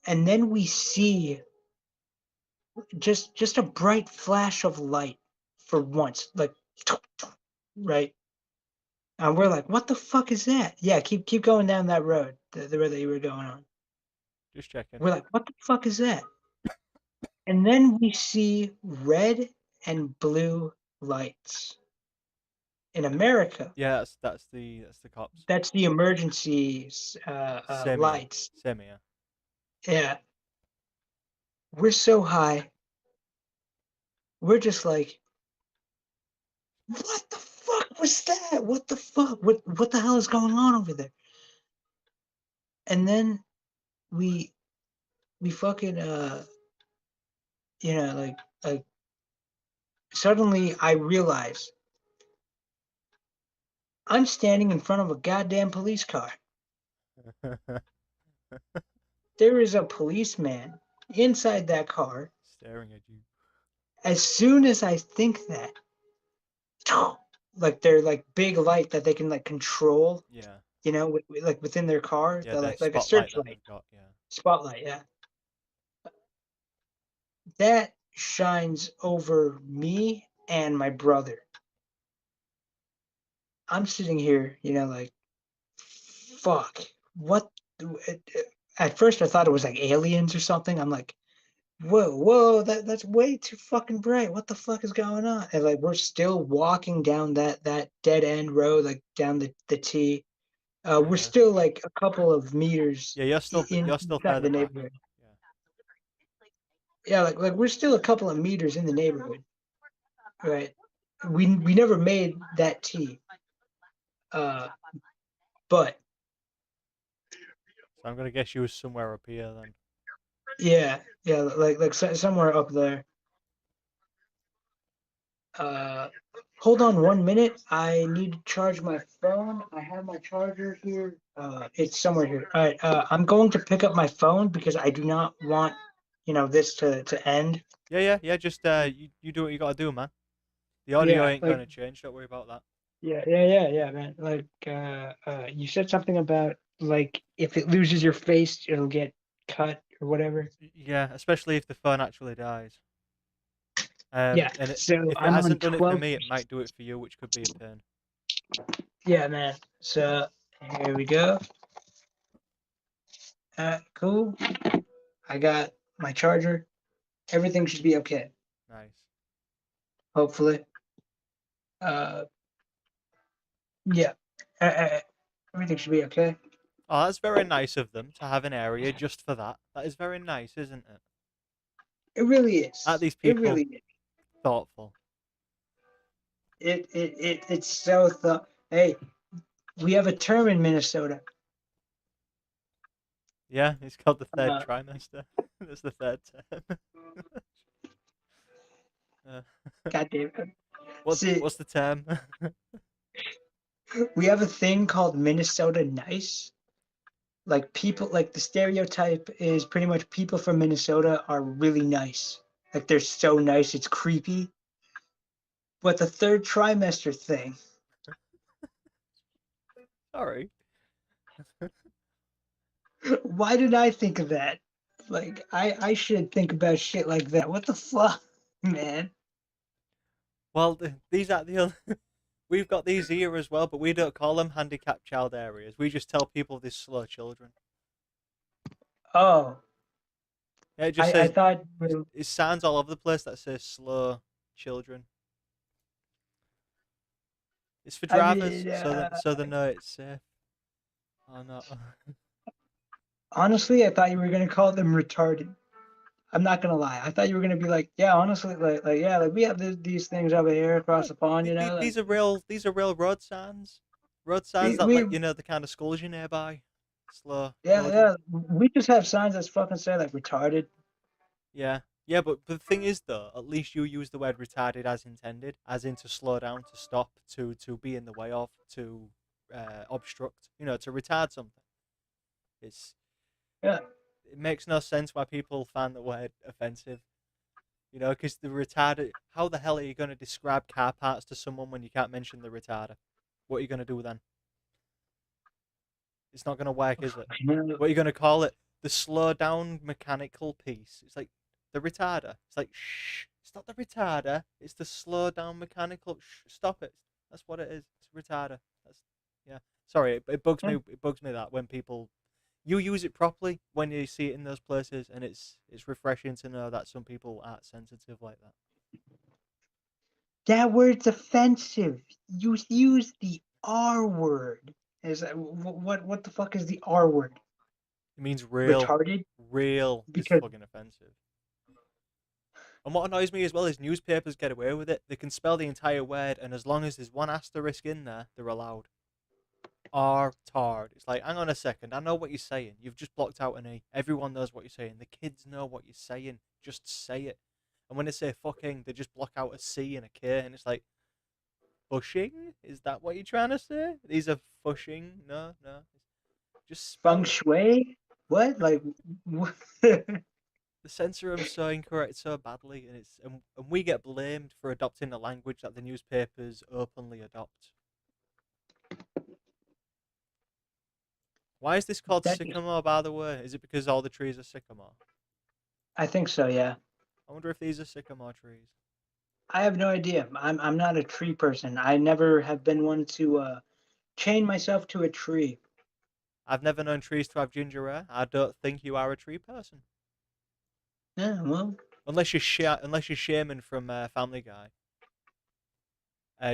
And then we see just a bright flash of light for once, like right. And we're like, what the fuck is that? Yeah, keep going down that road, the road that you were going on. Just checking. We're like, what the fuck is that? And then we see red and blue lights. In America, Yeah, that's the cops. that's the emergency Same here. lights. Same here. Yeah, we're so high. We're just like, what the fuck was that? What the fuck? What the hell is going on over there? And then we we fucking like suddenly I realize I'm standing in front of a goddamn police car. There is a policeman inside that car. Staring at you. As soon as I think that, like they're like big light that they can like control, Yeah. like within their car, Yeah, they're the like a spotlight that searchlight, they've got. Yeah. spotlight, yeah. That shines over me and my brother. I'm sitting here, like, fuck. What? At first, I thought it was like aliens or something. I'm like, whoa, that's way too fucking bright. What the fuck is going on? And like, we're still walking down that dead end road, like down the T. We're Yeah. still like a couple of meters Yeah, you're still inside the further back. neighborhood. Yeah. Yeah, like we're still a couple of meters in the neighborhood, right? We never made that tea, uh, but So I'm gonna guess you was somewhere up here then. yeah, like somewhere up there. Uh, Hold on 1 minute. I need to charge my phone. I have my charger here. It's somewhere here. All right. I'm going to pick up my phone because I do not want, this to end. Yeah. Just you do what you gotta do, man. The audio Yeah, ain't like gonna change. Don't worry about that. yeah, man. Like you said something about like if it loses your face, it'll get cut or whatever. Yeah, especially if the phone actually dies. Yeah. And So if it I'm on hasn't done it for 12. me, it might do it for you, which could be a pain. Yeah, man. So here we go. Cool. I got my charger. Everything should be okay. Nice. Hopefully. Uh, yeah. Everything should be okay. Oh, that's very nice of them to have an area just for that. That is very nice, isn't it? It really Aren't is. these It people really is. thoughtful? It's so Hey, we have a term in Minnesota. Yeah, it's called the third Uh, trimester. That's the third term. uh, God damn it. what's See, what's the term? we have a thing called Minnesota nice. Like people, like the stereotype is pretty much people from Minnesota are really nice. Like they're so nice, it's creepy. But the third trimester thing, Sorry. why did I think of that? Like I should think about shit like that. What the fuck, man? Well, these are the other. We've got these here as well, but we don't call them handicapped child areas. We just tell people they're slow children. Oh, Yeah, it just I says thought it signs all over the place that says slow children. It's for I drivers, mean so they know it's safe. Oh no. honestly, I thought you were gonna call them retarded. I'm not gonna lie. I thought you were gonna be like, yeah, honestly, like yeah, like we have these things over here across No, the pond, like these are real road signs. Road signs that we let you know the kind of schools you're nearby. Slow children. yeah, we just have signs that fucking say like retarded. Yeah. Yeah, but the thing is though, at least you use the word retarded as intended, as in to slow down, to stop, to be in the way of, to obstruct, to retard something. It's Yeah. it makes no sense why people find the word offensive. Because the retarder. How the hell are you going to describe car parts to someone when you can't mention the retarder? What are you going to do then? It's not going to work, is it? What are you going to call it? The slow down mechanical piece. It's like the retarder. It's like, shh. It's not the retarder. It's the slow down mechanical. Shh, stop it. That's what it is. It's a retarder. That's yeah. Sorry, it bugs me. It bugs me that when people you use it properly when you see it in those places, and it's refreshing to know that some people aren't sensitive like that. That word's offensive. You use the R word. Is that, what the fuck is the R word? It means real. Retarded? Real is Because fucking offensive. And what annoys me as well is newspapers get away with it. They can spell the entire word, and as long as there's one asterisk in there, they're allowed. Tard. It's like, hang on a second. I know what you're saying. You've just blocked out an E. Everyone knows what you're saying. The kids know what you're saying. Just say it. And when they say fucking, they just block out a C and a K, and it's like, fushing? Is that what you're trying to say? These are fushing? No. Just feng spell it. shui? What? Like what? The censor them so incorrect so badly, and we get blamed for adopting a language that the newspapers openly adopt. Why is this called That just, sycamore, by the way? Is it because all the trees are sycamore? I think so, yeah. I wonder if these are sycamore trees. I have no idea. I'm not a tree person. I never have been one to chain myself to a tree. I've never known trees to have ginger hair. I don't think you are a tree person. Yeah, well. Unless you're Shaman from Family Guy.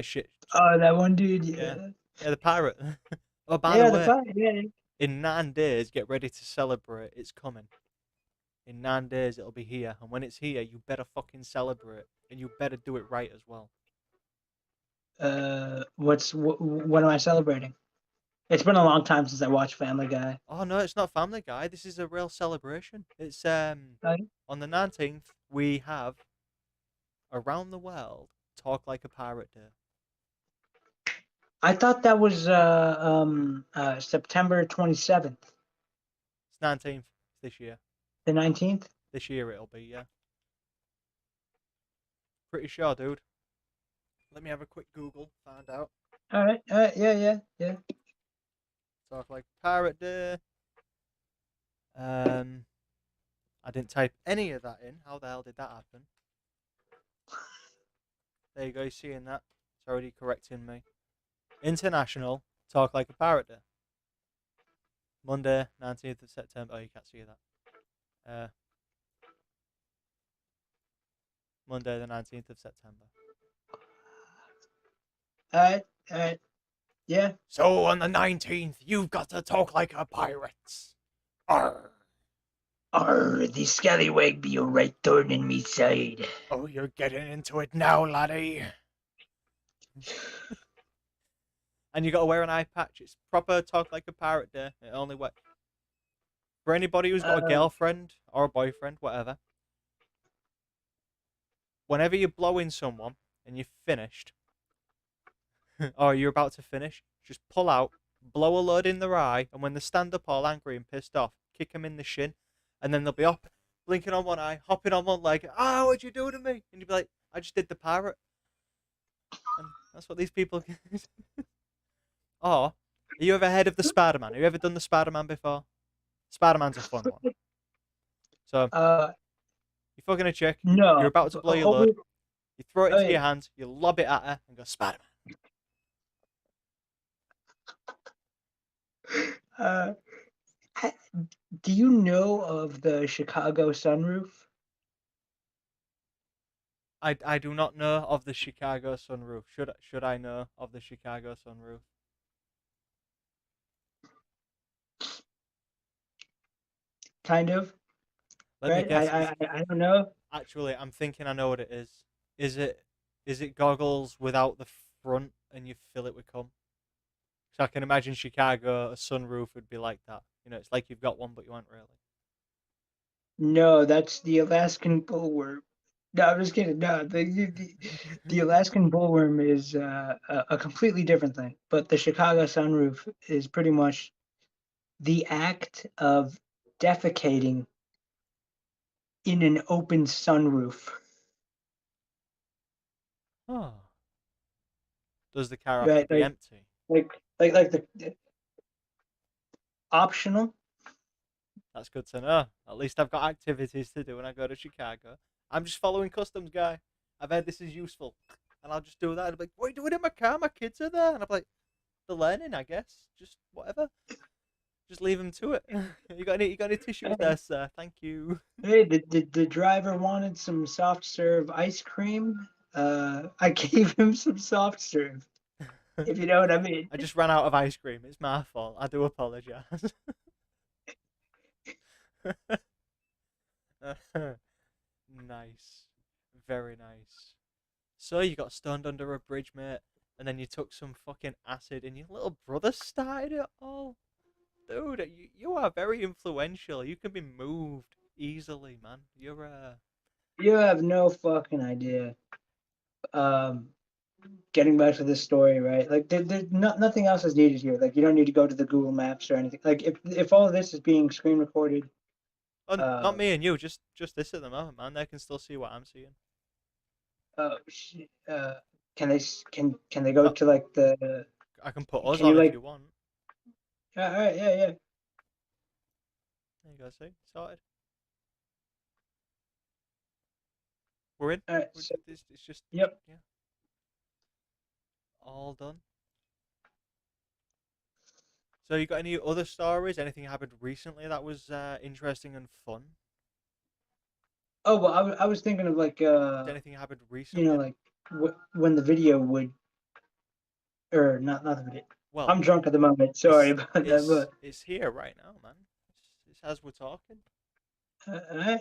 Shit. Oh, that one dude, Yeah. yeah. Yeah, the pirate. Oh, by the Yeah, the way, fire. Yeah. in 9 days, get ready to celebrate. It's coming. In 9 days, it'll be here. And when it's here, you better fucking celebrate. And you better do it right as well. What am I celebrating? It's been a long time since I watched Family Guy. Oh, no, it's not Family Guy. This is a real celebration. It's Uh, on the 19th, we have Around the World Talk Like a Pirate Day. I thought that was September 27th, It's 19th this year. the 19th. This year it'll be, yeah. Pretty sure, dude. Let me have a quick Google, find out. All right. Yeah. Talk Like a Pirate Day. I didn't type any of that in. How the hell did that happen? There you go, you're seeing that. It's already correcting me. International Talk Like a Pirate Day. Monday, 19th of September. Oh, you can't see that. Monday, the 19th of September. All right. Yeah. So on the 19th, you've got to talk like a pirate. Arr. The scallywag be a right thorn in me side. Oh, you're getting into it now, laddie. And you got to wear an eye patch. It's proper Talk Like a Pirate Day. It only works for anybody who's got a girlfriend or a boyfriend, whatever. Whenever you're blowing someone and you've finished, or you're about to finish, just pull out, blow a load in their eye, and when they stand up all angry and pissed off, kick them in the shin, and then they'll be up, blinking on one eye, hopping on one leg. Ah, what'd you do to me? And you'll be like, I just did the pirate. And that's what these people. Or, are you ever heard of the Spider-Man? Have you ever done the Spider-Man before? Spider-Man's a fun one. So, you're fucking a chick, No. you're about to blow your load, you throw it into your hands, you lob it at her, and go, Spider-Man. Do you know of the Chicago sunroof? I do not know of the Chicago sunroof. Should I know of the Chicago sunroof? Kind of. Let me Right? guess. I don't know. Actually, I'm thinking I know what it is. Is it goggles without the front and you fill it with cum? So I can imagine Chicago, a sunroof would be like that. You know, it's like you've got one, but you aren't really. No, that's the Alaskan bullworm. No, I'm just kidding. No, the Alaskan bullworm is a completely different thing. But the Chicago sunroof is pretty much the act of defecating in an open sunroof. Oh. Does the car have to Right, be empty? like the optional. That's good to know. At least I've got activities to do when I go to Chicago. I'm just following customs, guy. I've heard this is useful. And I'll just do that. I'll be like, what are you doing in my car? My kids are there. And I'm like, they're learning, I guess. Just whatever. Just leave them to it. You got any tissues there, sir? Thank you. Hey, the driver wanted some soft serve ice cream. I gave him some soft serve, if you know what I mean. I just ran out of ice cream. It's my fault. I do apologize. Nice. Very nice. So you got stoned under a bridge, mate, and then you took some fucking acid and your little brother started it all. Dude, you are very influential. You can be moved easily, man. You have no fucking idea. Getting back to this story, right? Like, nothing else is needed here. Like, you don't need to go to the Google Maps or anything. Like, if all of this is being screen recorded, Not me and you, just this at the moment, man. They can still see what I'm seeing. can they go to like the? I can put us Can on you if like? you want. All right, yeah. There you go, see? Sorted. We're in. All right, so, It's just yep. yeah. All done. So you got any other stories? Anything happened recently that was interesting and fun? Oh well, I was thinking of like Did anything happened recently? like when the video would, or not the video. Well, I'm drunk at the moment. Sorry it's about that, but it's here right now, man. It's as we're talking.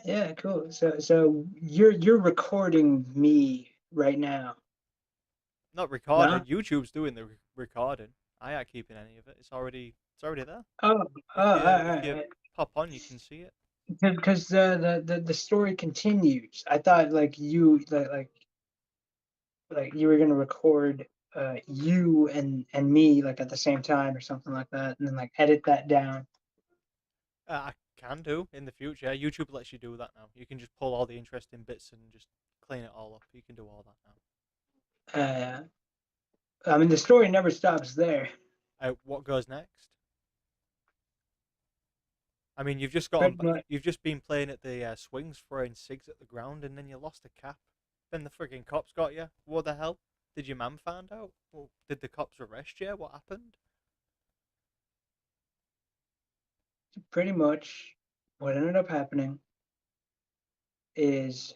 yeah, cool. So you're recording me right now, Not no? recording. YouTube's doing the recording. I ain't keeping any of it. It's already there. Oh, If you all pop on, you can see it. right. Because the story continues. I thought like you like you were gonna record you and me like at the same time or something like that, and then like edit that down. I can do in the future. YouTube lets you do that now. You can just pull all the interesting bits and just clean it all up. You can do all that now. Uh, I mean, the story never stops there. What goes next? I mean, you've just gotten, Pretty much. you've just been playing at the swings, throwing cigs at the ground, and then you lost a cap. Then the frigging cops got you. What the hell? Did your mum find out? Well, did the cops arrest you? What happened? Pretty much what ended up happening is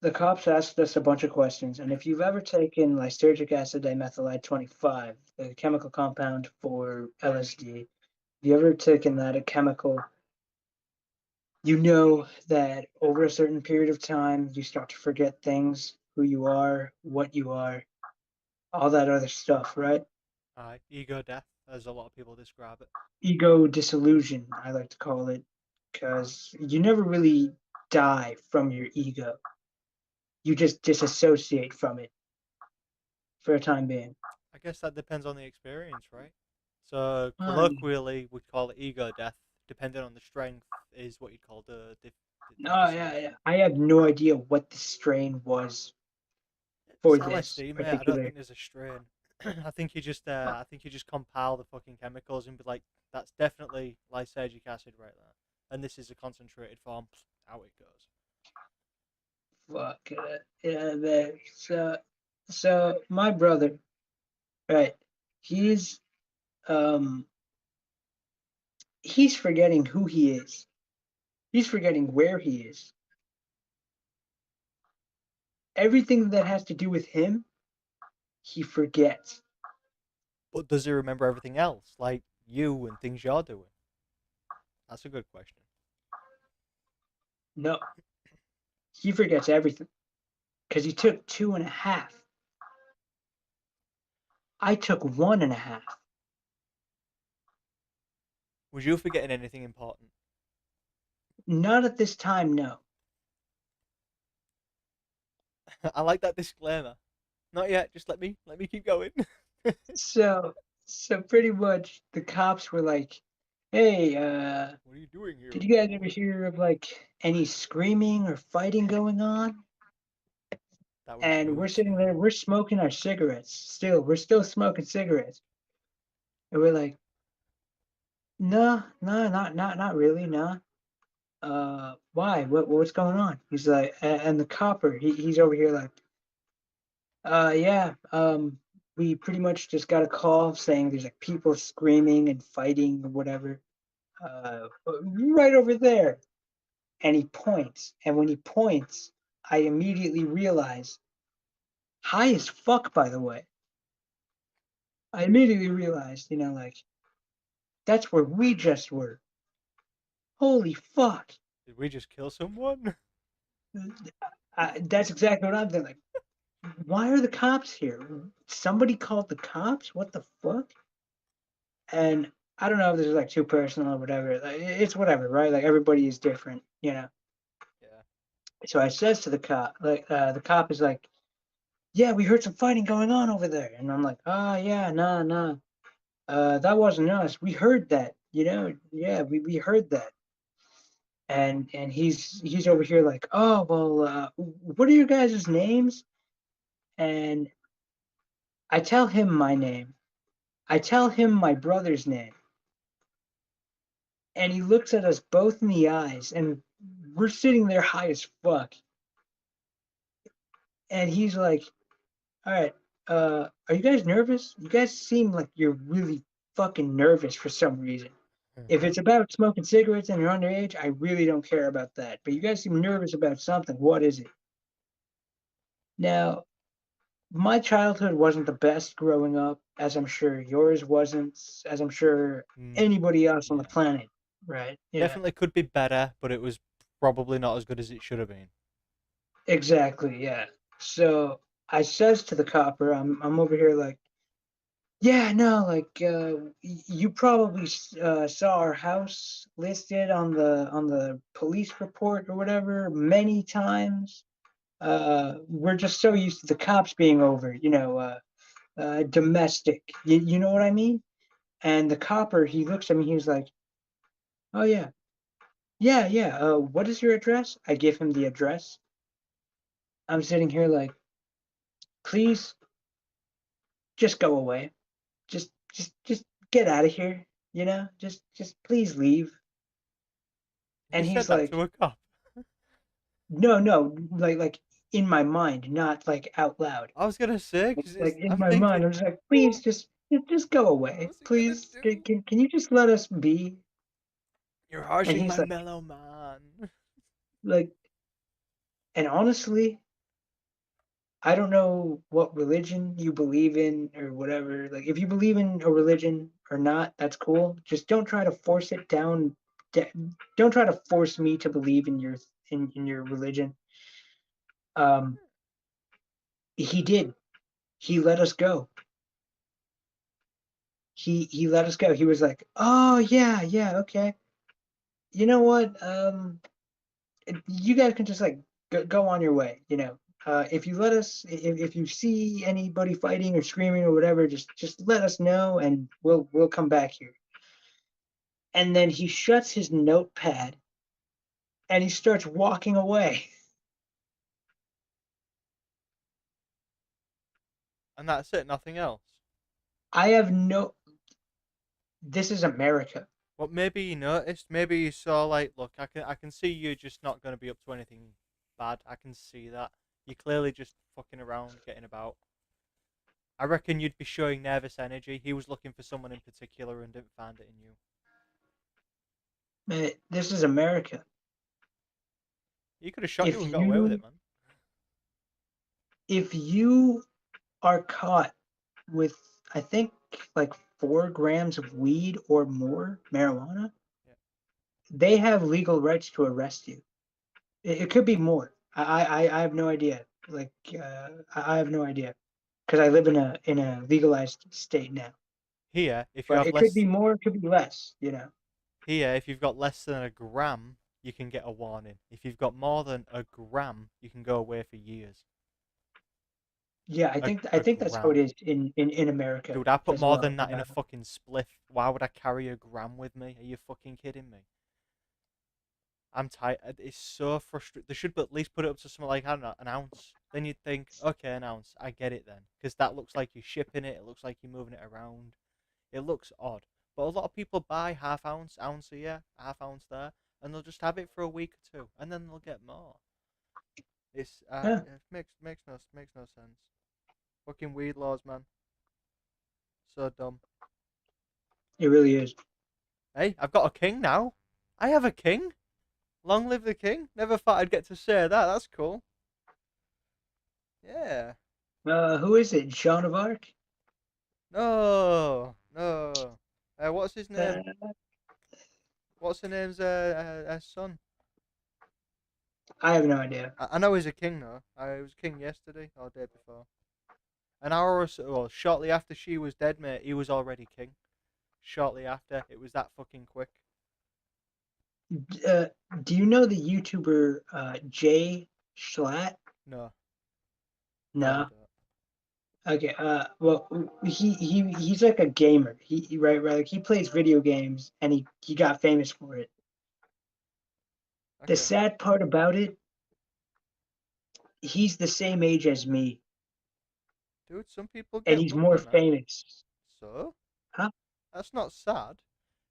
the cops asked us a bunch of questions, and if you've ever taken lysergic acid dimethylide 25, the chemical compound for LSD, if you ever taken that a chemical, you know that over a certain period of time, you start to forget things, who you are, what you are, all that other stuff, right? Ego death, as a lot of people describe it. Ego disillusion, I like to call it, because you never really die from your ego. You just disassociate from it for a time being. I guess that depends on the experience, right? So Um, colloquially, we'd call it ego death. Depending on the strength, is what you'd call the oh yeah, dissolution. yeah. I have no idea what the strain was It's for this LSD, mate. I don't particular. think there's a strain. I think you just compile the fucking chemicals and be like, that's definitely lysergic acid right there, and this is a concentrated form. Out it goes. Fuck yeah, there. So my brother, right? He's um he's forgetting who he is. He's forgetting where he is. Everything that has to do with him, he forgets. But does he remember everything else, like you and things you're doing? That's a good question. No, he forgets everything because he took two and a half. I took one and a half. Was you forgetting anything important? Not at this time, no. I like that disclaimer. Not yet. Just let me keep going. So, so pretty much the cops were like, "Hey, What are you doing here, did you guys ever boy? hear of like any screaming or fighting going on?" That was And you we're sitting there, too. we're smoking our cigarettes. We're still smoking cigarettes, and we're like, "No, no, not really, no." Why? What's going on? He's like, and the copper, he's over here like, yeah, we pretty much just got a call saying there's like people screaming and fighting or whatever, right over there. And he points, and when he points, I immediately realize, high as fuck, by the way. I immediately realized, like that's where we just were. Holy fuck! Did we just kill someone? That's exactly what I'm thinking. Like, why are the cops here? Somebody called the cops? What the fuck? And I don't know if this is like too personal or whatever. Like, it's whatever, right? Like everybody is different. Yeah. So I says to the cop, like the cop is like, "Yeah, we heard some fighting going on over there," and I'm like, "Ah, yeah, nah, nah, that wasn't us. We heard that, yeah, we heard that." And he's over here like, "Oh well, what are your guys' names?" And I tell him my name. I tell him my brother's name, and he looks at us both in the eyes, and we're sitting there high as fuck, and he's like, "All right, are you guys nervous? You guys seem like you're really fucking nervous for some reason. If Uh-huh. it's about smoking cigarettes and you're underage, I really don't care about that. But you guys seem nervous about something. What is it?" Now, my childhood wasn't the best growing up, as I'm sure yours wasn't, as I'm sure Mm, anybody else on the yeah. planet, right? Yeah, Definitely could be better, but it was probably not as good as it should have been. exactly. Yeah. So I says to the copper, I'm over here like, yeah, no, like you probably saw our house listed on the police report or whatever many times. We're just so used to the cops being over, domestic. You know what I mean? And the copper, he looks at me, he's like, "Oh yeah, yeah, yeah. What is your address?" I give him the address. I'm sitting here like, please, just go away. Just get out of here. Just please leave. You And said he's that to like, a cop. no, no, like in my mind, not like out loud. I was gonna say because Like it's. in I'm my mind, thinking, I'm just like, please, what? just go away, What's he gonna please. do? Can you just let us be? You're And harshing he's my like, mellow man. like, and honestly, I don't know what religion you believe in or whatever. Like, if you believe in a religion or not, that's cool. Just don't try to force it down. Don't try to force me to believe in in your religion. Um, he did. He let us go. He let us go. He was like, "Oh yeah, yeah, okay. You know what? You guys can just like go on your way. If you let us, if you see anybody fighting or screaming or whatever, just let us know, and we'll come back here." And then he shuts his notepad and he starts walking away. And that's it. Nothing else. I have no. This is America. Well, maybe you noticed. Maybe you saw like, look, I can see you just not gonna be up to anything bad. I can see that. You're clearly just fucking around, getting about. I reckon you'd be showing nervous energy. He was looking for someone in particular and didn't find it in you. This is America. He could have shot you If and got away with you it, man. if you are caught with, I think, like 4 grams of weed or more marijuana, Yeah. they have legal rights to arrest you. It could be more. I have no idea. Like I have no idea because I live in a legalized state now. Here, if you But have it could be less, more, it could be less. You know. here, if you've got less than a gram, you can get a warning. If you've got more than a gram, you can go away for years. Yeah, I A think that's how it gram. is in America Dude, I put as more well. than that in a fucking spliff. Why would I carry a gram with me? Are you fucking kidding me? I'm tight. It's so frustrating. They should at least put it up to something like, I don't know, an ounce. Then you'd think, okay, an ounce. I get it then. Because that looks like you're shipping it. It looks like you're moving it around. It looks odd. But a lot of people buy half ounce, ounce here, half ounce there, and they'll just have it for a week or two, and then they'll get more. Yeah, It makes no sense. Fucking weed laws, man. So dumb. it really is. Hey, I've got a king now. I have a king. Long live the king. Never thought I'd get to say that. That's cool. Yeah. Who is it? Joan of Arc? No, no. What's his Uh, name? What's her name's son? I have no idea. I know he's a king though. I was king yesterday or day before. An hour or so, well, shortly after she was dead, mate, he was already king. Shortly after, it was that fucking quick. Uh, do you know the YouTuber Jay Schlatt? No, no, I No. don't. Okay. Well, he's like a gamer. Right. Like he plays video games, and he got famous for it. The Okay, sad part about it, he's the same age as me, dude. Some people and get he's more lucky, man. famous. So Huh? that's not sad.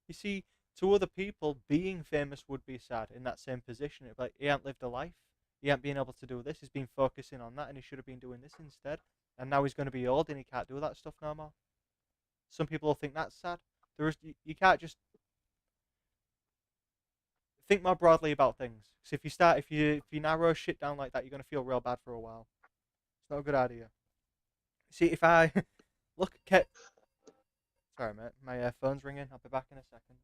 You see, to other people, being famous would be sad in that same position. It's like he ain't lived a life. He ain't been able to do this. He's been focusing on that, and he should have been doing this instead. And now he's going to be old, and he can't do that stuff no more. Some people think that's sad. You can't just think more broadly about things. Because if you narrow shit down like that, you're going to feel real bad for a while. It's not a good idea. See, if I look at sorry, mate, my phone's ringing. I'll be back in a second.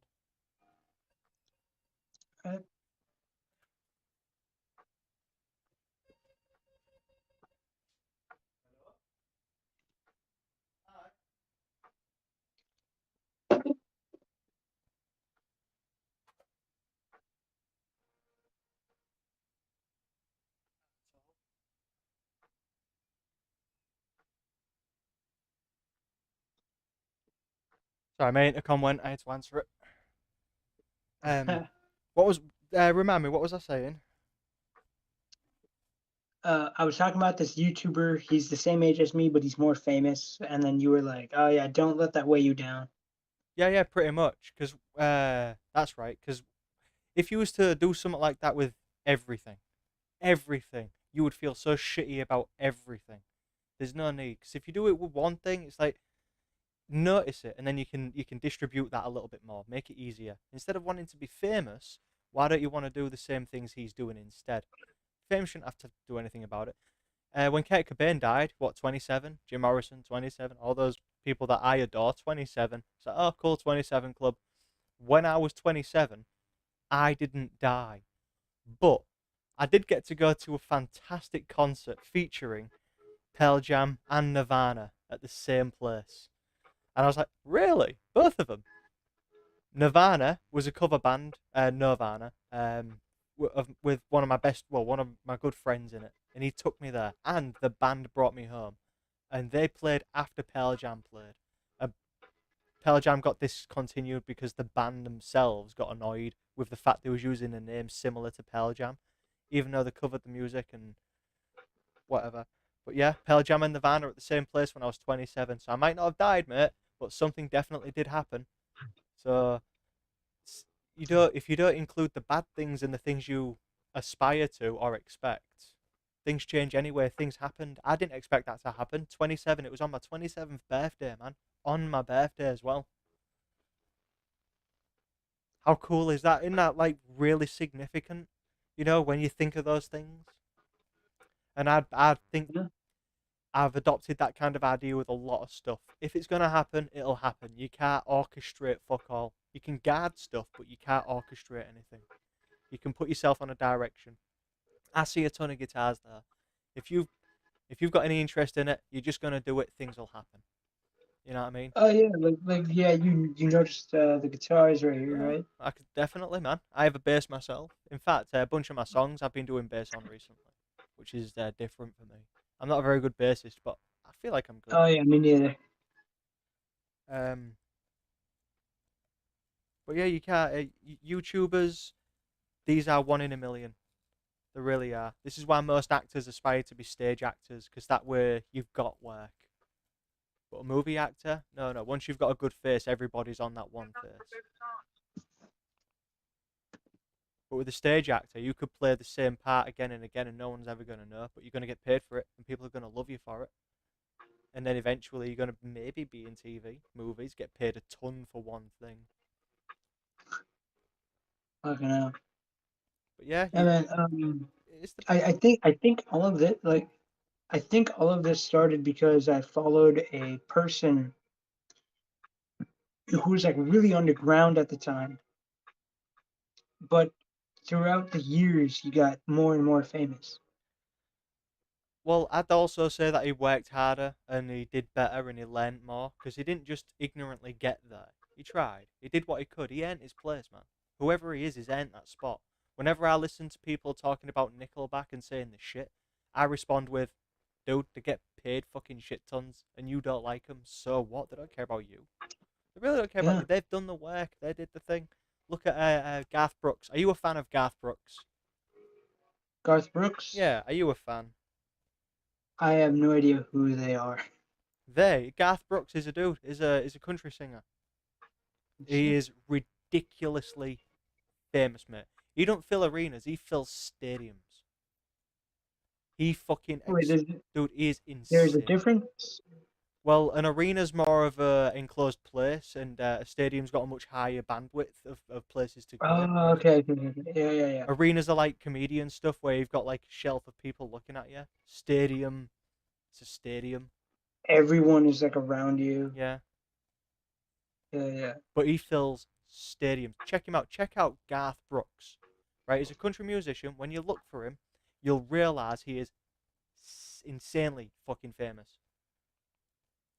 Uh, Sorry, my intercom went. I had to answer it. Um, what was? Remind me, what was I saying? I was talking about this YouTuber. He's the same age as me, but he's more famous. And then you were like, "Oh yeah, don't let that weigh you down." Yeah, yeah, pretty much. Because that's right. Because if you was to do something like that with everything, everything, you would feel so shitty about everything. There's no need. Because if you do it with one thing, it's like notice it, and then you can distribute that a little bit more, make it easier. Instead of wanting to be famous, why don't you want to do the same things he's doing instead? Fame shouldn't have to do anything about it. When Kurt Cobain died, what, 27? Jim Morrison, 27. All those people that I adore, 27. So, oh, cool, 27 club. When I was 27, I didn't die. But I did get to go to a fantastic concert featuring Pearl Jam and Nirvana at the same place. And I was like, really? Both of them? Nirvana was a cover band, Nirvana, with one of my best, well, one of my good friends in it, and he took me there, and the band brought me home, and they played after Pearl Jam played. Uh, Pearl Jam got discontinued because the band themselves got annoyed with the fact they was using a name similar to Pearl Jam, even though they covered the music and whatever. But yeah, Pearl Jam and Nirvana at the same place when I was 27, so I might not have died, mate, but something definitely did happen. So you don't if you don't include the bad things and the things you aspire to or expect, things change anyway. Things happened. I didn't expect that to happen. 27. It was on my 27th birthday, man. On my birthday as well. How cool is that? Isn't that like really significant? You know, when you think of those things. And I think Yeah. I've adopted that kind of idea with a lot of stuff. If it's gonna happen, it'll happen. You can't orchestrate fuck all. You can guard stuff, but you can't orchestrate anything. You can put yourself on a direction. I see a ton of guitars there. If you've got any interest in it, you're just gonna do it. Things will happen. You know what I mean? Oh yeah, like yeah, you noticed the guitars right here, Yeah, right? I could definitely, man. I have a bass myself. In fact, a bunch of my songs I've been doing bass on recently, which is different for me. I'm not a very good bassist, but I feel like I'm good. Oh yeah, me neither. Um, but yeah, you can't. YouTubers, these are one in a million. They really are. This is why most actors aspire to be stage actors, because that way you've got work. But a movie actor, no, no. Once you've got a good face, everybody's on that one face. But with a stage actor, you could play the same part again and again, and no one's ever going to know. But you're going to get paid for it, and people are going to love you for it. And then eventually, you're going to maybe be in TV, movies, get paid a ton for one thing. Fucking hell. But yeah, And then it's the I think all of it like I think all of this started because I followed a person who was like really underground at the time, but throughout the years he got more and more famous. well. I'd also say that he worked harder and he did better and he learned more because he didn't just ignorantly get there. He tried. He did what he could. He earned his place, man. Whoever he is, he's earned that spot. Whenever I listen to people talking about Nickelback and saying this shit, I respond with, "Dude, they get paid fucking shit tons, and you don't like them. So what? They don't care about you. They really don't care about Yeah, you. They've done the work. They did the thing. Look at Garth Brooks. Are you a fan of Garth Brooks? Garth Brooks. Yeah. Are you a fan? I have no idea who they are. Garth Brooks is a dude. Is a country singer. He Shit. is ridiculously famous, mate. He don't fill arenas. He fills stadiums. He fucking Wait, dude. He is there's a insane. difference. Well, an arena's more of a enclosed place, and a stadium's got a much higher bandwidth of places to go in. Oh, okay, okay, okay. Yeah, yeah, yeah. Arenas are like comedian stuff where you've got like a shelf of people looking at you. Stadium, it's a stadium. everyone is like around you. Yeah. Yeah, yeah. But he fills stadiums. Check him out. Check out Garth Brooks. Right, he's a country musician. When you look for him, you'll realize he is insanely fucking famous.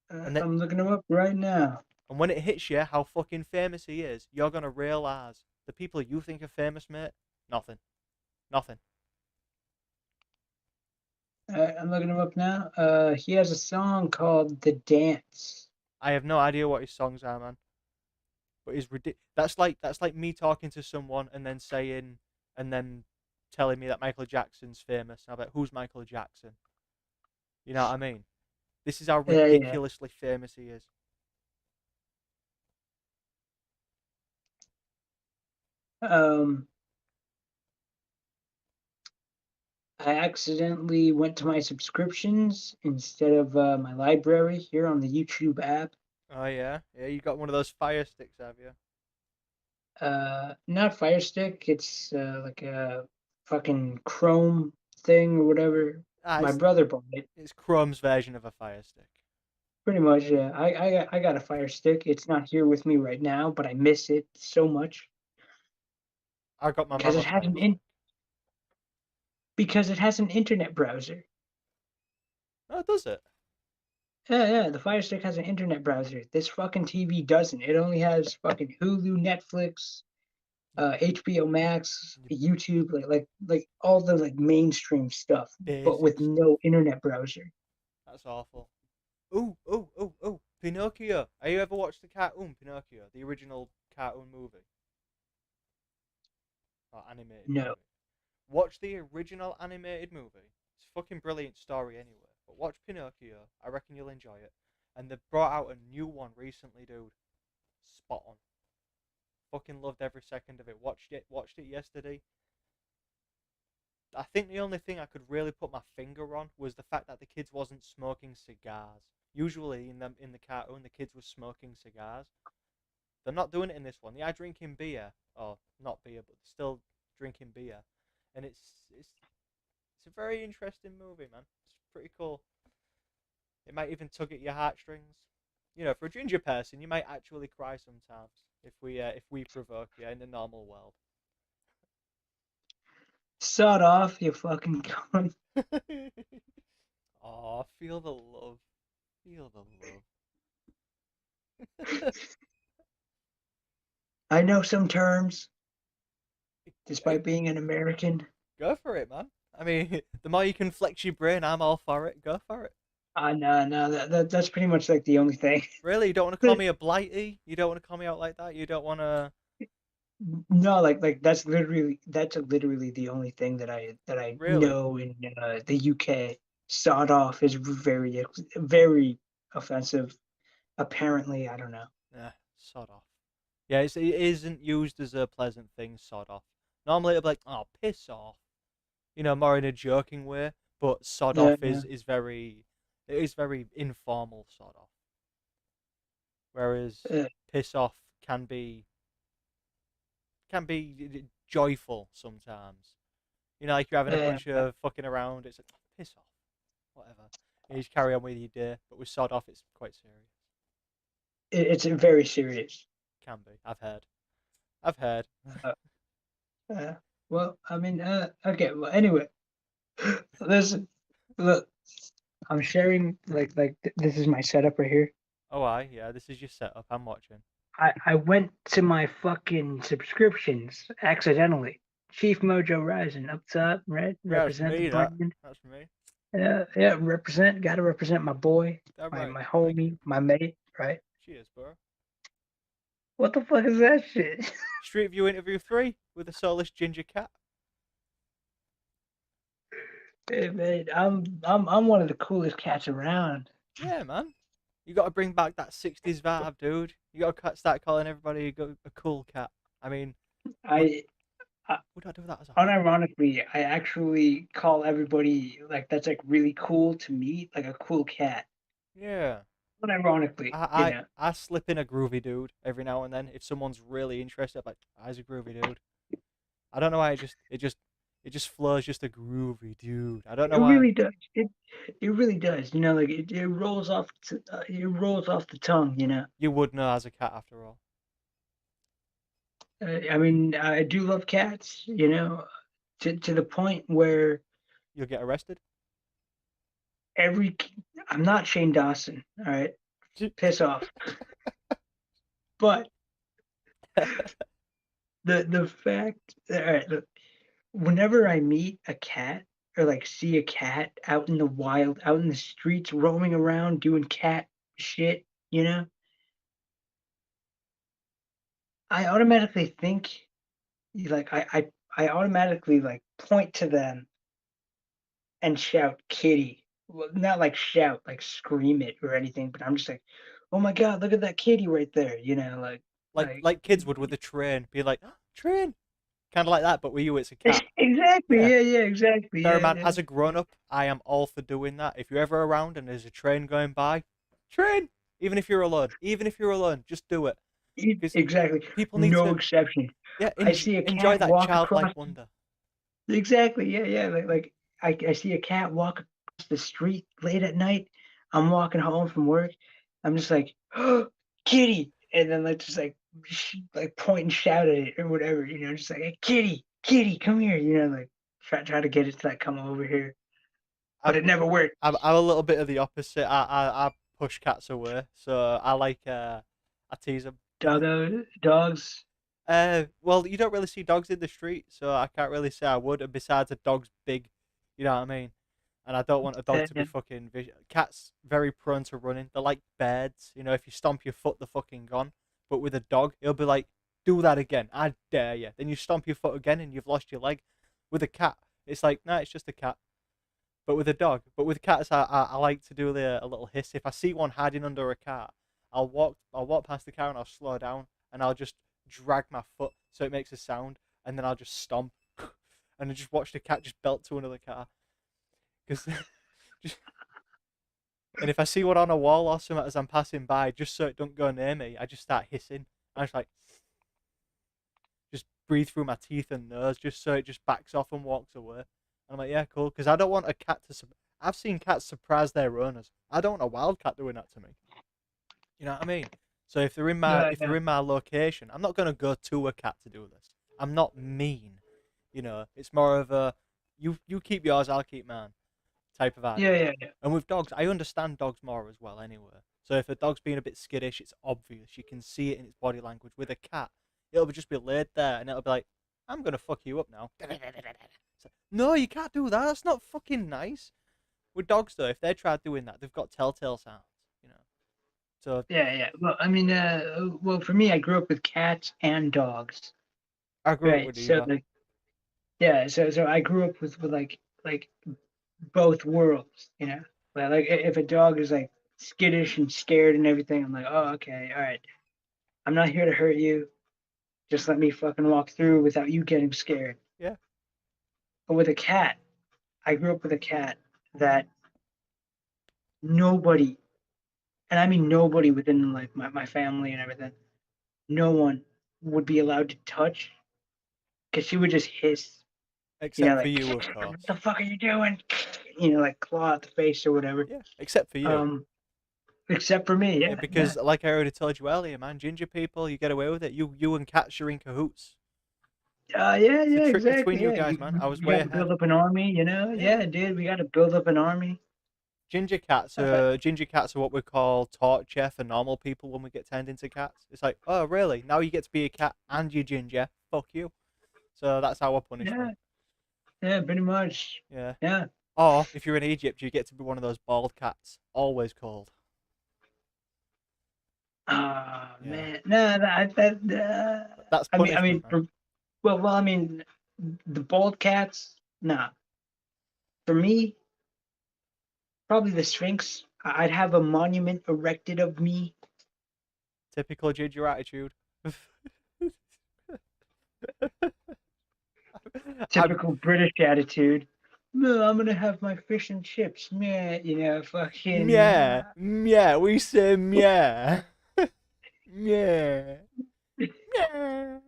And that, I'm looking them up right now. and when it hits you how fucking famous he is, you're gonna realize the people you think are famous, mate, nothing, nothing. I'm looking him up now. He has a song called "The Dance." I have no idea what his songs are, man. But he's ridiculous. That's like me talking to someone and then saying and then telling me that Michael Jackson's famous. And I'm like, who's Michael Jackson? You know what I mean? This is how Yeah, yeah. ridiculously famous he is. Um, I accidentally went to my subscriptions instead of my library here on the YouTube app. Oh yeah, yeah. You got one of those fire sticks, have you? Not Fire Stick. It's like a fucking Chrome thing or whatever. Ah, My brother bought it. it's Chrome's version of a fire stick. Pretty much, yeah. I got a Fire Stick. It's not here with me right now, but I miss it so much I got my because mum a it has fire an stick. internet browser. Oh, does it? Yeah, yeah. The Fire Stick has an internet browser. This fucking TV doesn't. It only has fucking Hulu, Netflix, HBO Max, You YouTube, like all the like mainstream stuff, but basic with stuff. no internet browser. That's awful. Ooh, ooh, ooh, ooh. Pinocchio. Have you ever watched the cartoon Pinocchio, the original cartoon movie or animated No. movie? Watch the original animated movie. It's a fucking brilliant story anyway. But watch Pinocchio. I reckon you'll enjoy it. And they've brought out a new one recently, dude. Spot on. Fucking loved every second of it. Watched it yesterday. I think the only thing I could really put my finger on was the fact that the kids wasn't smoking cigars. Usually in the cartoon the kids were smoking cigars. They're not doing it in this one. They are drinking beer, or not beer, but still drinking beer, and it's a very interesting movie, man. It's pretty cool. It might even tug at your heartstrings. You know, for a ginger person, you might actually cry sometimes if we provoke you in the normal world. Sawed off, you fucking cunt. Oh, feel the love. Feel the love. I know some terms, Hey, despite being an American. go for it, man. I mean, the more you can flex your brain, I'm all for it. Go for it. No, no, that's pretty much like the only thing. Really, you don't want to call me a blighty? You don't want to call me out like that? You don't want to No, like that's literally the only thing that I really? know in the UK. Sawed off is very offensive. Apparently, I don't know. Nah, sod off. Yeah, it isn't used as a pleasant thing, sod off. Normally it'll be like, oh, piss off. You know, more in a joking way. But sod Yeah, off yeah. it is very informal sod off. Whereas Uh, piss off can be joyful sometimes. You know, like you're having a uh, bunch of fucking around. It's like, piss off, whatever. You just carry on with your day. But with sod off, it's quite serious. it's very serious. Can be. I've heard. I've heard. Uh, uh, well, I mean, okay. Well, anyway, listen, look, I'm sharing this is my setup right here. Oh, yeah. This is your setup. I'm watching. I went to my fucking subscriptions accidentally. Chief Mojo Rising up top, right? Yeah, that's Represent the me. That. brand. That's me. Yeah, yeah, represent. Got to represent my boy, That my right. my Thank you. homie, my mate, right? Cheers, bro. What the fuck is that shit? StreetView Interview 3 with the Soulless Ginger Cat. Hey, man, I'm one of the coolest cats around. Yeah, man. You got to bring back that 60s vibe, dude. You got to start calling everybody a cool cat. I mean, would, I, I would I do that as a hobby? unironically, I actually call everybody like that's like really cool to meet, like a cool cat. Yeah. Unironically, you know. I slip in a groovy dude every now and then if someone's really interested. I'm like, "Ah, he's a groovy dude." I don't know why it just It just flows, just a groovy dude. I don't It know why. really does. It really does. You know, like it rolls off. It rolls off the tongue. You know. You would know as a cat after all. I mean, I do love cats. You know, to the point where You'll get arrested. every I'm not Shane Dawson. All right, piss off. But the fact. All right, look. Whenever I meet a cat or like see a cat out in the wild, out in the streets, roaming around doing cat shit, you know, I automatically think like I automatically like point to them and shout kitty. Well, not like shout, like scream it or anything, but I'm just like, oh my god, look at that kitty right there, you know, like Like kids would with a train, be like, oh, train, kind of like that. But with you, it's a cat. exactly, Yeah. yeah, exactly, Bear in yeah, mind, yeah. as a grown up, I am all for doing that. If you're ever around and there's a train going by, train. Even if you're alone, just do it because Exactly, people need no to, exception. yeah, I see a enjoy cat that walk childlike across. wonder. Exactly. Yeah, yeah. Like I see a cat walk across the street late at night. I'm walking home from work. I'm just like, oh, kitty, and then like just like point and shout at it or whatever. You know, just like, hey, kitty, kitty, come here. You know, like try to get it to like come over here, but I'm, it never worked. I'm a little bit of the opposite. I push cats away, so I like I tease them. Doggo, dogs. Well, you don't really see dogs in the street, so I can't really say I would. And besides, a dog's big, you know what I mean. And I don't want a dog to be Yeah, fucking Cats very prone to running. They're like birds, you know. If you stomp your foot, they're fucking gone. But with a dog, it'll be like, do that again. I dare you. Then you stomp your foot again, and you've lost your leg. With a cat, it's like, nah, it's just a cat. But with a dog, but with cats, I like to do a little hiss. If I see one hiding under a car, I'll walk past the car and I'll slow down and I'll just drag my foot so it makes a sound, and then I'll just stomp and then just watch the cat just belt to another car. Because just, and if I see one on a wall or something as I'm passing by, just so it don't go near me, I just start hissing. I just like just breathe through my teeth and nose, just so it just backs off and walks away. And I'm like, yeah, cool, because I don't want a cat to. I've seen cats surprise their owners. I don't want a wild cat doing that to me. You know what I mean? So yeah, if they're yeah, in my location, I'm not gonna go to a cat to do this. I'm not mean. You know, it's more of a you keep yours, I'll keep mine type of yeah, idea. yeah, yeah. And with dogs, I understand dogs more as well anyway. So if a dog's being a bit skittish, it's obvious. You can see it in its body language. With a cat, it'll just be laid there and it'll be like, I'm gonna fuck you up now. So, no, you can't do that. That's not fucking nice. With dogs though, if they try doing that, they've got telltale signs, you know. So Yeah, yeah. Well, I mean, well, for me, I grew up with cats and dogs, I grew up right? with So, either. like, yeah, so I grew up with like both worlds, you know. Like if a dog is like skittish and scared and everything, I'm like, oh, okay, all right. I'm not here to hurt you. Just let me fucking walk through without you getting scared. Yeah, But with a cat, I grew up with a cat that nobody, and I mean nobody within like my family and everything, no one would be allowed to touch because she would just hiss, you know, except for like, you, of what course. the fuck are you doing? You know, like claw at the face or whatever. Yeah, except for you. Um, except for me, Yeah, yeah, yeah. because like I already told you earlier, man, ginger people, you get away with it. You and cats are in cahoots. Yeah, It's a yeah, trick between exactly. you Yeah, guys, man. I was we way got to ahead. build up an army, you know. Yeah, Yeah, dude, we got to build up an army. ginger cats are what we call torture for normal people when we get turned into cats. It's like, oh really? Now you get to be a cat and you're ginger. Fuck you. So that's our Yeah, punishment. yeah, pretty much. Yeah. Yeah. Or if you're in Egypt, you get to be one of those bald cats, always cold. Ah, Yeah. man, no, That's I punishment, mean, man. well, I mean, the bald cats. Nah, for me, probably the Sphinx. I'd have a monument erected of me. Typical ginger attitude. I'm Typical British attitude. No, I'm gonna have my fish and chips, man. You know, fucking. yeah, yeah. We say yeah, yeah, yeah.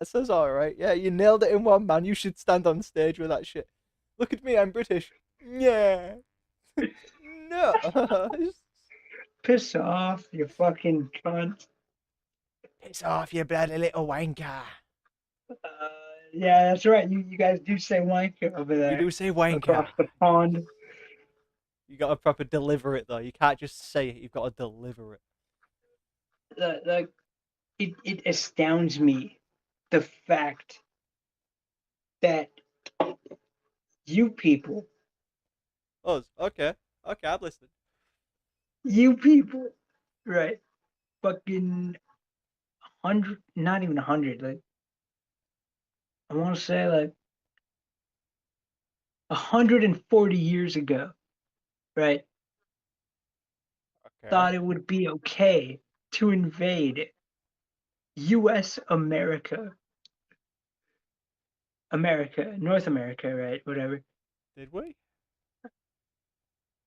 says all right. Yeah, you nailed it in one, man. You should stand on stage with that shit. Look at me, I'm British. Yeah. No. Piss off, you fucking cunt. Piss off, you bloody little wanker. Yeah, that's right. You guys do say wanker over We there do say wanker. across the pond. You got to proper deliver it though. You can't just say it. You've got to deliver it. Like it astounds me the fact that you people, Us. Okay. Okay, I'm listening. you people, right? Fucking 100, not even 100. Like I want to say like 140 years ago, right? Okay. Thought it would be okay to invade U.S. America, North America, right? Whatever. Did we?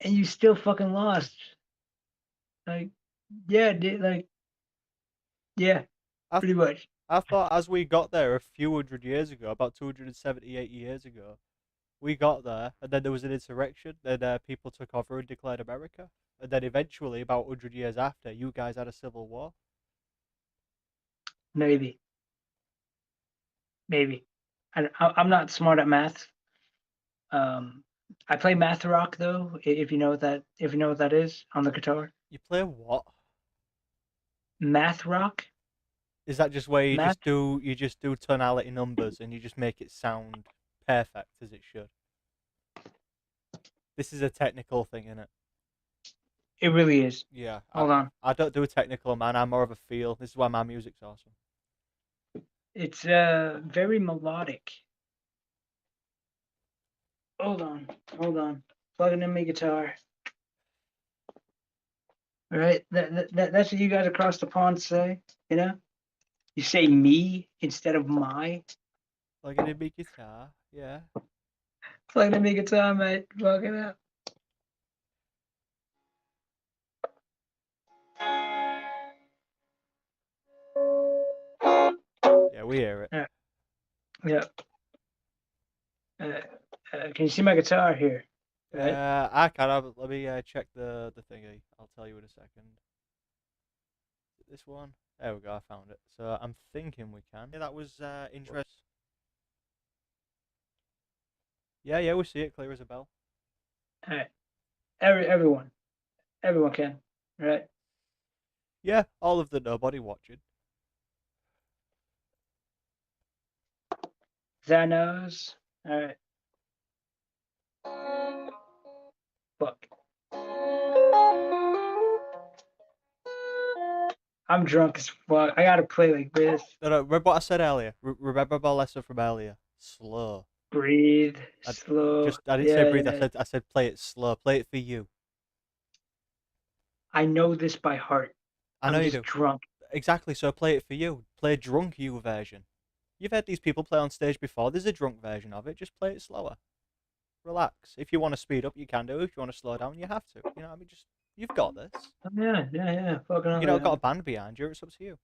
And you still fucking lost. Like, yeah, like, yeah, I pretty much. I thought as we got there a few hundred years ago, about 278 years ago, we got there, and then there was an insurrection. Then people took over and declared America, and then eventually, about 100 years after, you guys had a civil war. Maybe, maybe. I'm not smart at math. Um, I play math rock though. If you know what that, if you know what that is on the guitar, You play what? math rock, Is that just where math. you just do tonality numbers and you just make it sound perfect as it should? This is a technical thing, isn't it? It really is. Yeah, Hold on. I don't do a technical, man. I'm more of a feel. This is why my music's awesome. It's very melodic. Hold on. Plugging in my guitar. All right, that's what you guys across the pond say. You know, you say me instead of my. Like in a big guitar, yeah. Plugging in my guitar, mate. Fuck it up. Yeah, we hear it. Yeah, yeah. Can you see my guitar here? Right. I can have. Let me check the thingy. I'll tell you in a second. This one. There we go. I found it. So I'm thinking we can. Yeah, that was interesting. Yeah, yeah, we see it clear as a bell. All right. Everyone can. All right. Yeah, all of the nobody watching. Thanos. All right. Fuck. I'm drunk as fuck. I gotta play like this. No, no. Remember what I said earlier. Remember my lesson from earlier. Slow. Breathe I slow. I didn't say Yeah, breathe. yeah. I said play it slow. Play it for you. I know this by heart. I know I'm you just do. drunk. Exactly. So play it for you. Play drunk you version. You've heard these people play on stage before. There's a drunk version of it. Just play it slower. Relax. If you want to speed up, you can do. If you want to slow down, you have to. You know, what I mean, just you've got this. Yeah. Fucking You hell, know, yeah. got a band behind you. It's up to you.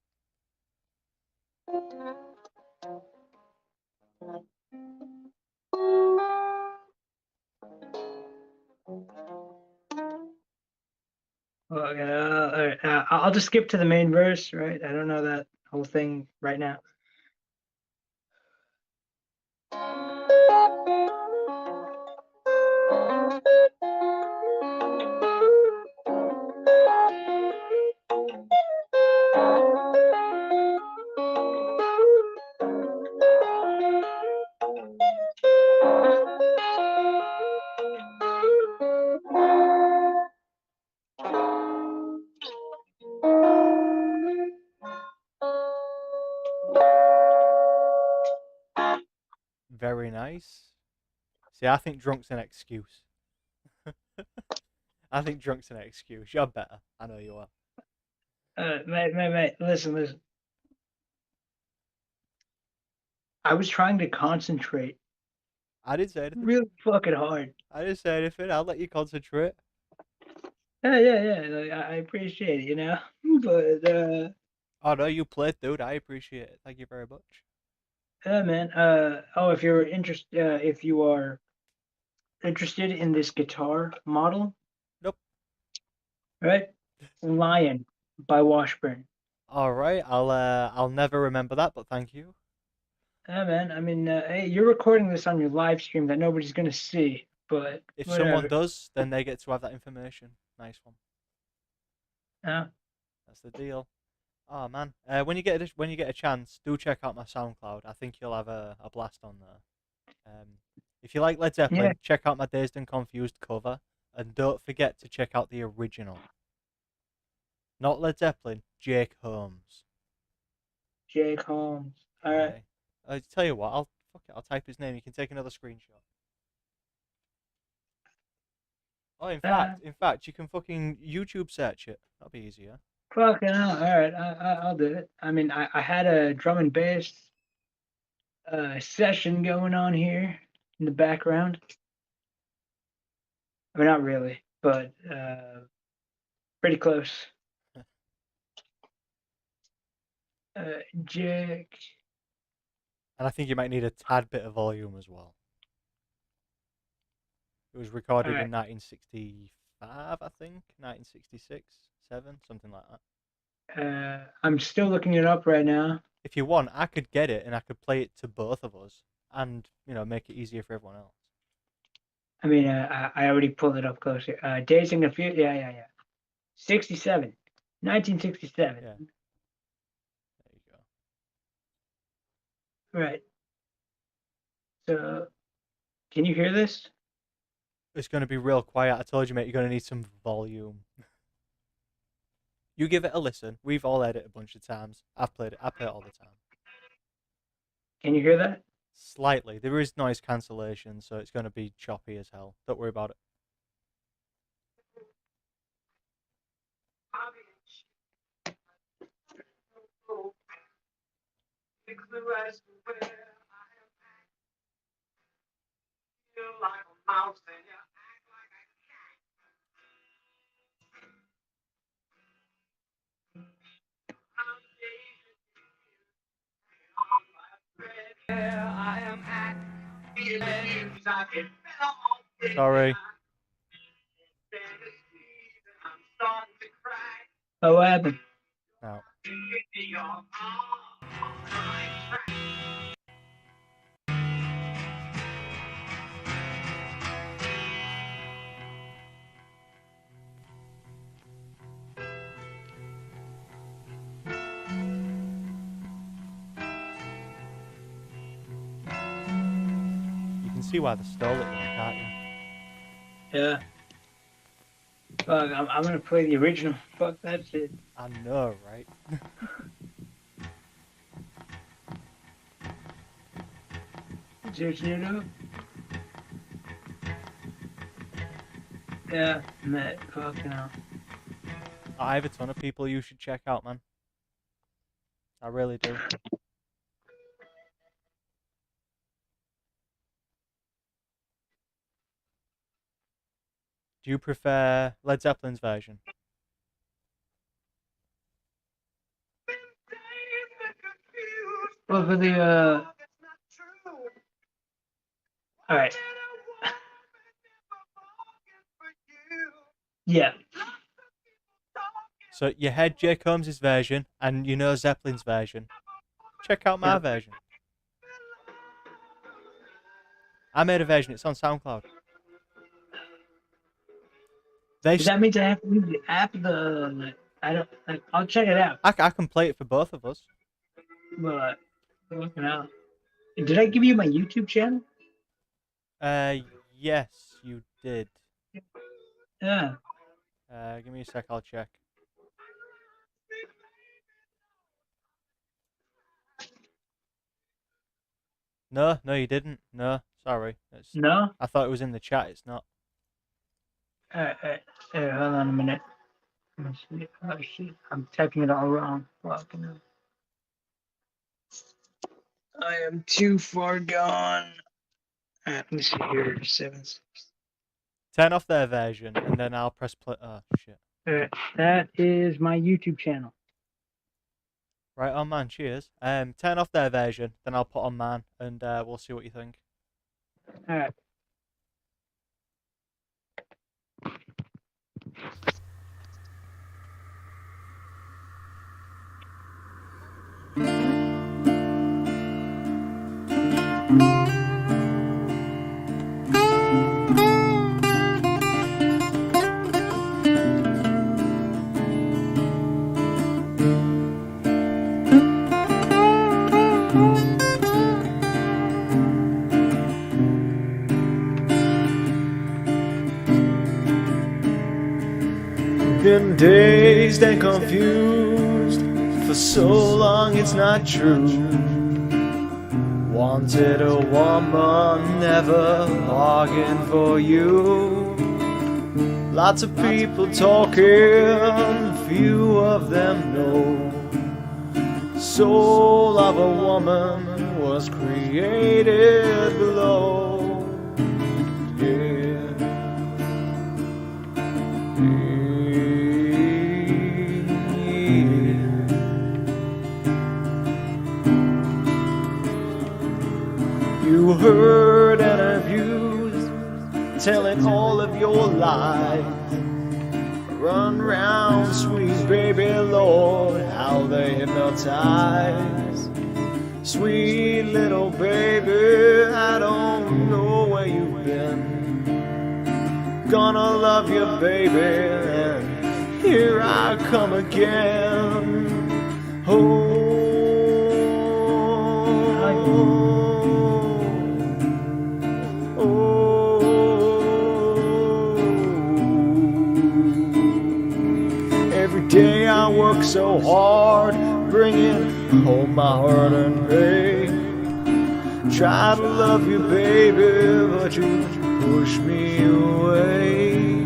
Fucking hell. All right. I'll just skip to the main verse, right? I don't know that whole thing right now. Very nice. See, I think drunk's an excuse. I think drunk's an excuse. You're better. I know you are. Mate, listen. I was trying to concentrate I didn't say anything. really fucking hard. I didn't say anything. I'll let you concentrate. Yeah. Like, I appreciate it, But Oh no, you played, dude. I appreciate it. Thank you very much. Yeah, man. If you are interested in this guitar model, Nope. right? Lion by Washburn. All right. I'll never remember that, but thank you. Yeah, man. I mean, hey, you're recording this on your live stream that nobody's gonna see, but If someone whatever. does, then they get to have that information. Nice one. Yeah, That's the deal. Oh man. When you get a chance, do check out my SoundCloud. I think you'll have a blast on there. If you like Led yeah. Zeppelin, check out my Dazed and Confused cover, and don't forget to check out the original. Not Led Zeppelin, Jake Holmes. Jake Holmes. All right. Aye. I tell you what, I'll fuck it. I'll type his name. You can take another screenshot. Oh, Uh, in fact, you can fucking YouTube search it. That'll be easier. Fucking hell. All right. I'll do it. I mean, I had a drum and bass session going on here in the background. I mean, not really, but pretty close. Jake. And I think you might need a tad bit of volume as well. It was All recorded right. in 1965, I think, 1966, 7, something like that. I'm still looking it up right now. If you want, I could get it and I could play it to both of us, and make it easier for everyone else. I mean, I already pulled it up closer. Days and Confused. Yeah. 67. 1967. Yeah, there you go. Right. So, can you hear this? It's going to be real quiet. I told you, mate. You're going to need some volume. You give it a listen. We've all heard it a bunch of times. I've played it. I play it all the time. Can you hear that? Slightly. There is noise cancellation, so it's going to be choppy as hell. Don't worry about it. Sorry. Oh, what happened? Now, you can see why they stole it, though, can't you? Yeah. Fuck, I'm gonna play the original. Fuck that shit. I know, right? Searching it up. Yeah, Matt. Fucking hell. I have a ton of people you should check out, man. I really do. Do you prefer Led Zeppelin's version? Well, for the all right. Yeah. So you had Jake Holmes' version, and you know Zeppelin's version. Check out my Yeah. version. I made a version. It's on SoundCloud. They, Does that mean I have to leave the app? I don't. Like, I'll check it out. I can play it for both of us. But fucking hell. Did I give you my YouTube channel? Uh, yes, you did. Yeah. Give me a sec. I'll check. No, no, you didn't. No, sorry. No. I thought it was in the chat. It's not. Hold on a minute. Let me see. Oh shit! I'm typing it all wrong. Fucking hell. I am too far gone. Let me see here. 7. Turn off their version, and then I'll press play. Oh shit. That is my YouTube channel. Right on, man. Cheers. Turn off their version, then I'll put on mine, and we'll see what you think. All right. Been dazed and confused for so long it's not true. Wanted a woman, never bargained for you. Lots of people talking, few of them know. Soul of a woman was created below. Yeah. You heard interviews telling all of your lies. Run round, sweet baby Lord, how they hypnotize. Sweet little baby, I don't know where you've been. Gonna love you, baby, and here I come again. Oh. Every day I work so hard, bringing home my hard-earned pay. Try to love you, baby, but you push me away.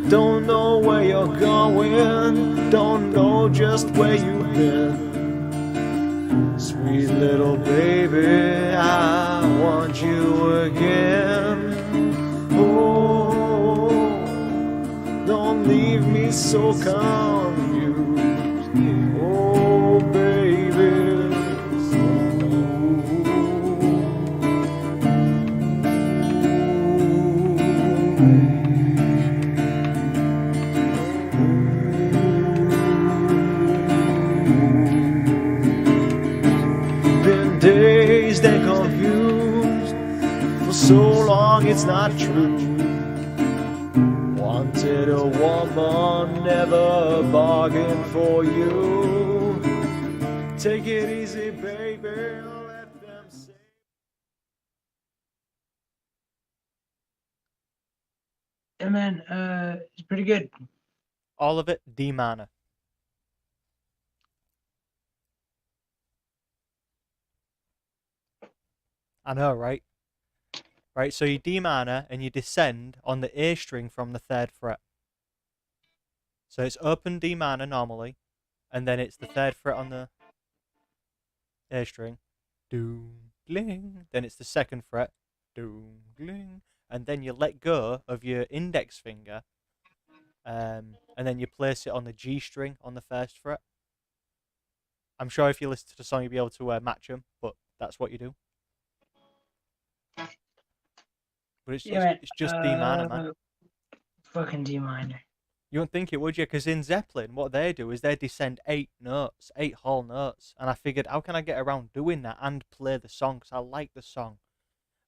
Don't know where you're going, don't know just where you've been. Sweet little baby, I want you again. Oh, don't leave me so confused. Oh, baby. Been dazed and confused for so long it's not true. Wanted a woman, never bargained for you. Take it easy, baby, let them say. Yeah, man, it's pretty good. All of it D minor. I know, right? Right, so you D minor and you descend on the A string from the 3rd fret. So it's open D minor normally, and then it's the 3rd fret on the A string. Doom, gling. Then it's the 2nd fret. Doom, gling. And then you let go of your index finger, and then you place it on the G string on the 1st fret. I'm sure if you listen to the song, you'll be able to match them, but that's what you do. But Yeah, man, it's just D minor, man. fucking D minor. You wouldn't think it, would you? Because in Zeppelin, what they do is they descend 8 notes, 8 whole notes. And I figured, how can I get around doing that and play the song? Because I like the song.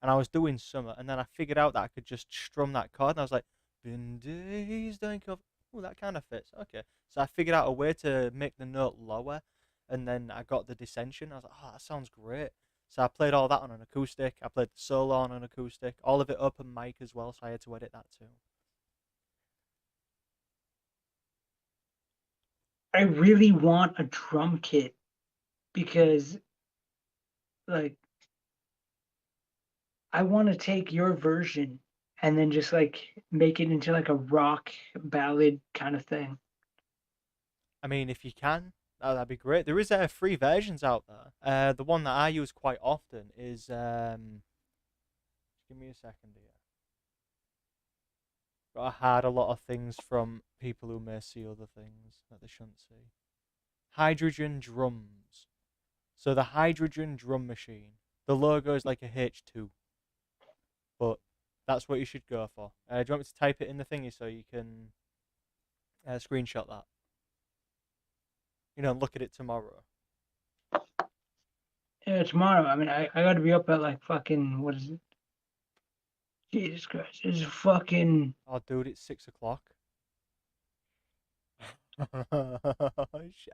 And I was doing summer, and then I figured out that I could just strum that chord, and I was like, been days, think of, oh, that kind of fits. Okay. So I figured out a way to make the note lower, and then I got the descension. I was like, oh, that sounds great. So I played all that on an acoustic. I played the solo on an acoustic, all of it open mic as well, so I had to edit that too. I really want a drum kit because, like, I want to take your version and then just like make it into like a rock ballad kind of thing. I mean, if you can, that'd be great. There is free versions out there. The one that I use quite often is give me a second here. Got to hide a lot of things from people who may see other things that they shouldn't see. hydrogen drums. So the hydrogen drum machine, the logo is like a H2, but that's what you should go for. Do you want me to type it in the thingy so you can screenshot that? Look at it tomorrow. Yeah, tomorrow. I mean, I got to be up at like fucking, what is it? Jesus Christ. It's fucking. Oh, dude, it's 6 o'clock.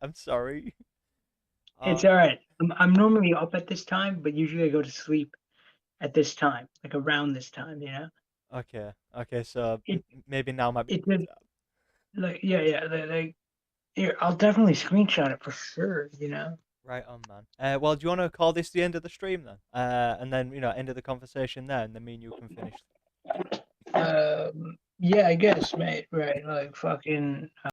I'm sorry. It's Uh, all right. I'm normally up at this time, but usually I go to sleep at this time, like around this time, you know? okay, so It, maybe now might be a it's good a, time. like, yeah, like, here, I'll definitely screenshot it for sure, you know? Right on, man. Well, do you want to call this the end of the stream then? And then, end of the conversation there, and then me and you can finish. Yeah, I guess, mate. Right. Like, fucking.